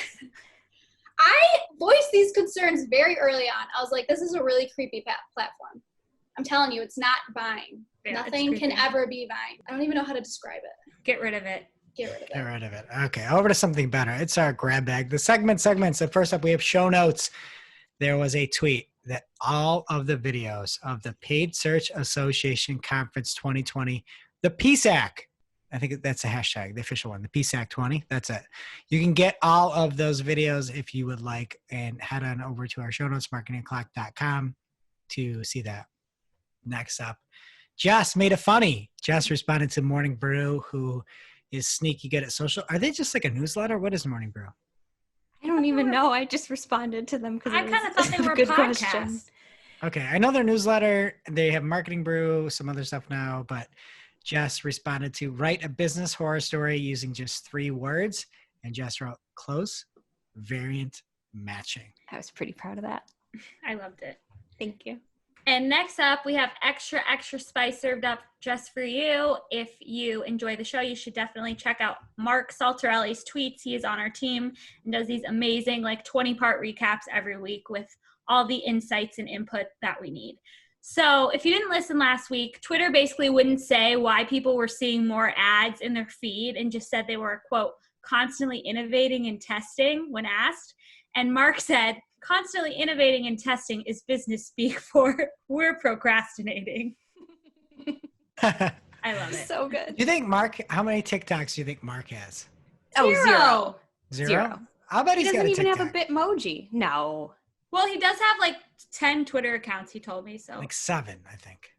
I voiced these concerns very early on. I was like, this is a really creepy platform. I'm telling you, it's not Vine. Yeah, Nothing it's can creepy. ever be Vine. I don't even know how to describe it. Get rid of it. Get rid of Get it. rid of it. Okay, over to something better. It's our grab bag. The segments. So first up, we have show notes. There was a tweet that all of the videos of the Paid Search Association Conference 2020, the PSAC, I think that's a hashtag, the official one, the PSAC 20. That's it. You can get all of those videos if you would like, and head on over to our show notes, marketingclock.com, to see that. Next up, Jess made it funny. Jess responded to Morning Brew, who is sneaky good at social. Are they just like a newsletter? What is Morning Brew? I don't even know. I just responded to them because I kind of thought they were a good podcasts. question. Okay, I know their newsletter. They have Marketing Brew, some other stuff now, but Jess responded to write a business horror story using just 3 words, and Jess wrote close, variant, matching. I was pretty proud of that. I loved it. Thank you. And next up, we have extra spice served up just for you. If you enjoy the show, you should definitely check out Mark Saltarelli's tweets. He is on our team and does these amazing 20-part recaps every week with all the insights and input that we need. So if you didn't listen last week, Twitter basically wouldn't say why people were seeing more ads in their feed and just said they were, quote, constantly innovating and testing when asked. And Mark said, constantly innovating and testing is business speak for we're procrastinating. I love it. So good. Do you think Mark, how many TikToks do you think Mark has? Oh, Zero. Zero? I'll bet He he's got doesn't a even TikTok. have a Bitmoji. No. Well, he does have 10 Twitter accounts, he told me, so Like 7, I think.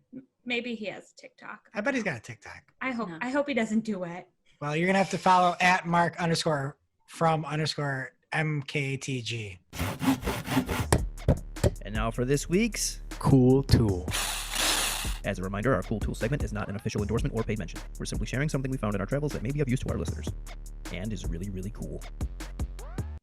maybe he has TikTok. I bet he's got a TikTok. I hope No. I hope he doesn't do it. Well, you're going to have to follow at Mark_from_MKTG. And now for this week's Cool tool. As a reminder, our Cool Tool segment is not an official endorsement or paid mention. We're simply sharing something we found in our travels that may be of use to our listeners and is really, really cool.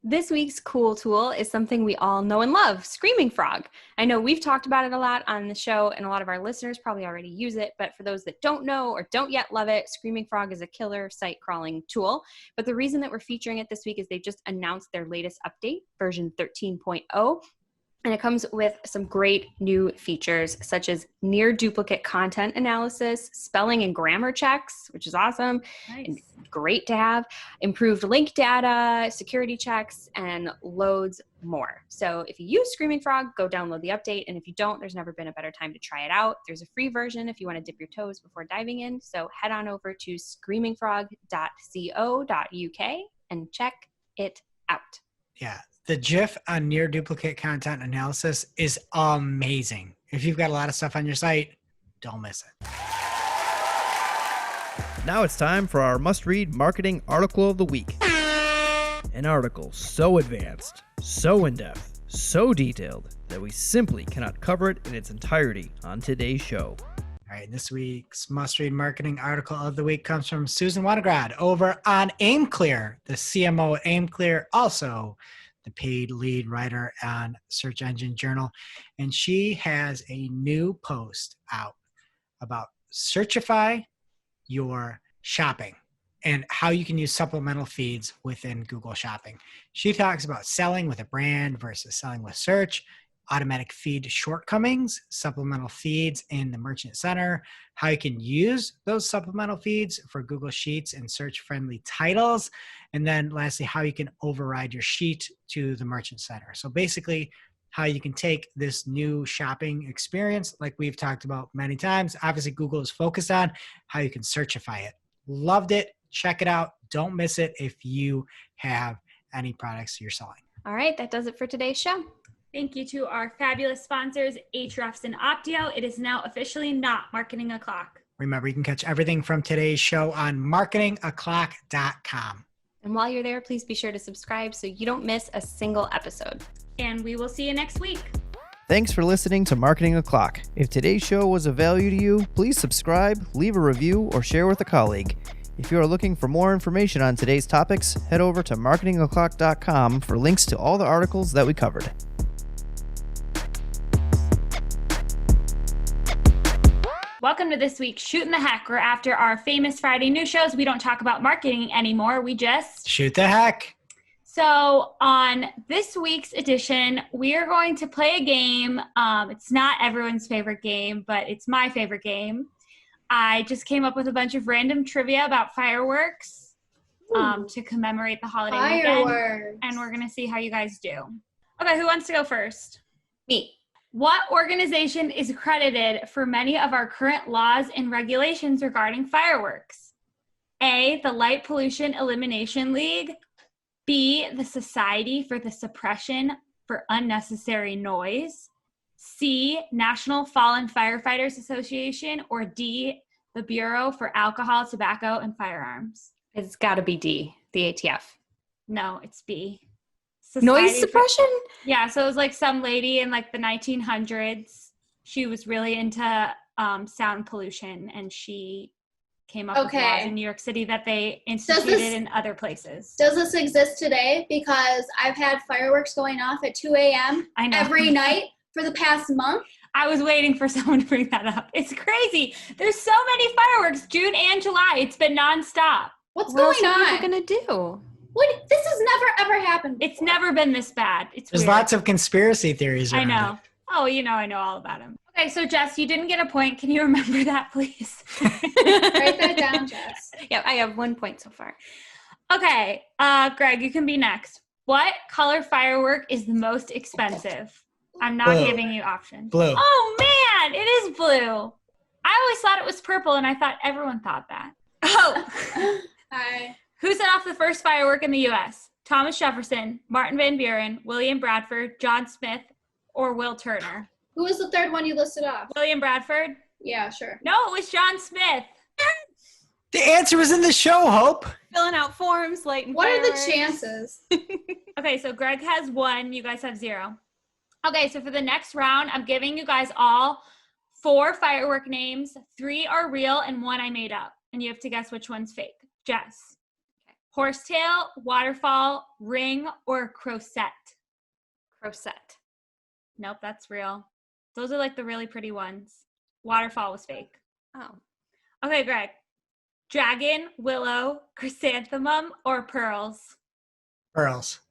This week's cool tool is something we all know and love, Screaming Frog. I know we've talked about it a lot on the show, and a lot of our listeners probably already use it, but for those that don't know or don't yet love it, Screaming Frog is a killer site crawling tool. But the reason that we're featuring it this week is they just announced their latest update, version 13.0. And it comes with some great new features such as near duplicate content analysis, spelling and grammar checks, which is awesome. And great to have, improved link data, security checks, and loads more. So if you use Screaming Frog, go download the update. And if you don't, there's never been a better time to try it out. There's a free version if you want to dip your toes before diving in. So head on over to screamingfrog.co.uk and check it out. Yeah. The GIF on near duplicate content analysis is amazing. If you've got a lot of stuff on your site, don't miss it. Now it's time for our must-read marketing article of the week. An article so advanced, so in-depth, so detailed that we simply cannot cover it in its entirety on today's show. All right, this week's must-read marketing article of the week comes from Susan Winograd over on AimClear, the CMO at AimClear, also the paid lead writer on Search Engine Journal. And she has a new post out about Searchify your shopping and how you can use supplemental feeds within Google Shopping. She talks about selling with a brand versus selling with search, automatic feed shortcomings, supplemental feeds in the Merchant Center, how you can use those supplemental feeds for Google Sheets and search-friendly titles, and then lastly, how you can override your sheet to the Merchant Center. So basically, how you can take this new shopping experience, like we've talked about many times, obviously Google is focused on, how you can searchify it. Loved it. Check it out. Don't miss it if you have any products you're selling. All right, that does it for today's show. Thank you to our fabulous sponsors, Ahrefs and Opteo. It is now officially not Marketing O'Clock. Remember, you can catch everything from today's show on marketingoclock.com. And while you're there, please be sure to subscribe so you don't miss a single episode. And we will see you next week. Thanks for listening to Marketing O'Clock. If today's show was of value to you, please subscribe, leave a review, or share with a colleague. If you are looking for more information on today's topics, head over to marketingoclock.com for links to all the articles that we covered. Welcome to this week's Shootin' the Heck, where after our famous Friday news shows, we don't talk about marketing anymore. We just shoot the heck. So on this week's edition, we are going to play a game. It's not everyone's favorite game, but it's my favorite game. I just came up with a bunch of random trivia about fireworks to commemorate the holiday weekend. And we're going to see how you guys do. Okay, who wants to go first? Me. What organization is credited for many of our current laws and regulations regarding fireworks? A, the Light Pollution Elimination League. B, the Society for the Suppression for Unnecessary Noise. C, National Fallen Firefighters Association. Or D, the Bureau for Alcohol, Tobacco, and Firearms. It's got to be D, the ATF. No, it's B. Noise suppression? Yeah, so it was like some lady in like the 1900s. She was really into sound pollution, and she came up with laws in New York City that they instituted in other places. Does this exist today? Because I've had fireworks going off at 2 a.m. every night for the past month. I was waiting for someone to bring that up. It's crazy. There's so many fireworks, June and July. It's been nonstop. What's going on? What are people going to do? What? This has never, ever happened before. It's never been this bad. There's lots of conspiracy theories around I know. it. Oh, I know all about them. Okay, so Jess, you didn't get a point. Can you remember that, please? Write that down, Jess. Yeah, I have 1 point so far. Okay, Greg, you can be next. What color firework is the most expensive? I'm not giving you options. Blue. Oh, man, it is blue. I always thought it was purple, and I thought everyone thought that. Oh. Hi. Who set off the first firework in the U.S.? Thomas Jefferson, Martin Van Buren, William Bradford, John Smith, or Will Turner? Who was the third one you listed off? William Bradford? Yeah, sure. No, it was John Smith. The answer was in the show, Hope. Filling out forms, lighting What fireworks. are the chances? Okay, so Greg has 1. You guys have 0. Okay, so for the next round, I'm giving you guys all 4 firework names. 3 are real and 1 I made up. And you have to guess which one's fake. Jess. Horsetail, waterfall, ring, or crowset? Crowset. Nope, that's real. Those are like the really pretty ones. Waterfall was fake. Oh. Okay, Greg. Dragon, willow, chrysanthemum, or pearls? Pearls.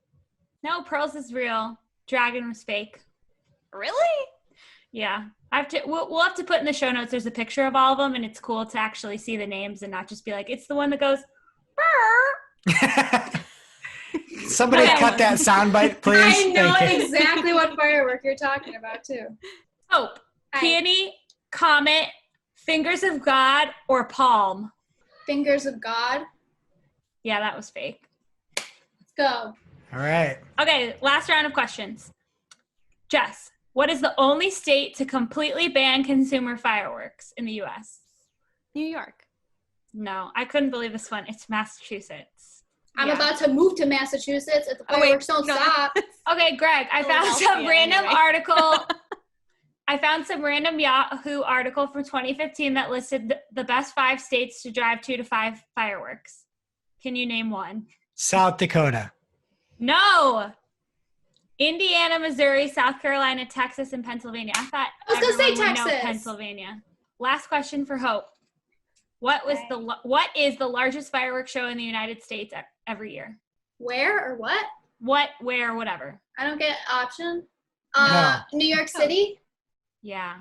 No, pearls is real. Dragon was fake. Really? Yeah. We'll have to put in the show notes, there's a picture of all of them, and it's cool to actually see the names and not just be like, it's the one that goes, brr. Somebody cut that soundbite, please. I know Thank you. exactly what firework you're talking about, too. Hope. Hi. Peony, comet, fingers of God, or palm? Fingers of God. Yeah, that was fake. Let's go. All right. Okay, last round of questions. Jess, what is the only state to completely ban consumer fireworks in the U.S.? New York. No, I couldn't believe this one. It's Massachusetts. I'm about to move to Massachusetts if the fireworks don't stop. Okay, Greg, I found some random article. I found some random Yahoo article from 2015 that listed the best 5 states to drive 2 to 5 fireworks. Can you name one? South Dakota. No. Indiana, Missouri, South Carolina, Texas, and Pennsylvania. I thought I was gonna say everyone would know Texas. Pennsylvania. Last question for Hope. What is the largest fireworks show in the United States every year? Where or what? What, where, whatever. I don't get option. No. New York City. Yeah.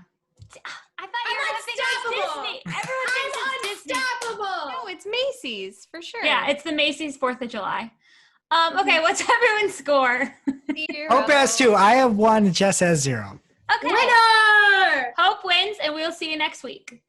I thought you were going to think it was Disney. Everyone thinks it's Disney. Unstoppable. No, it's Macy's for sure. Yeah, it's the Macy's 4th of July. Okay, what's everyone's score? Hope has 2. I have 1. Jess has 0. Okay. Winner! Hope wins, and we'll see you next week.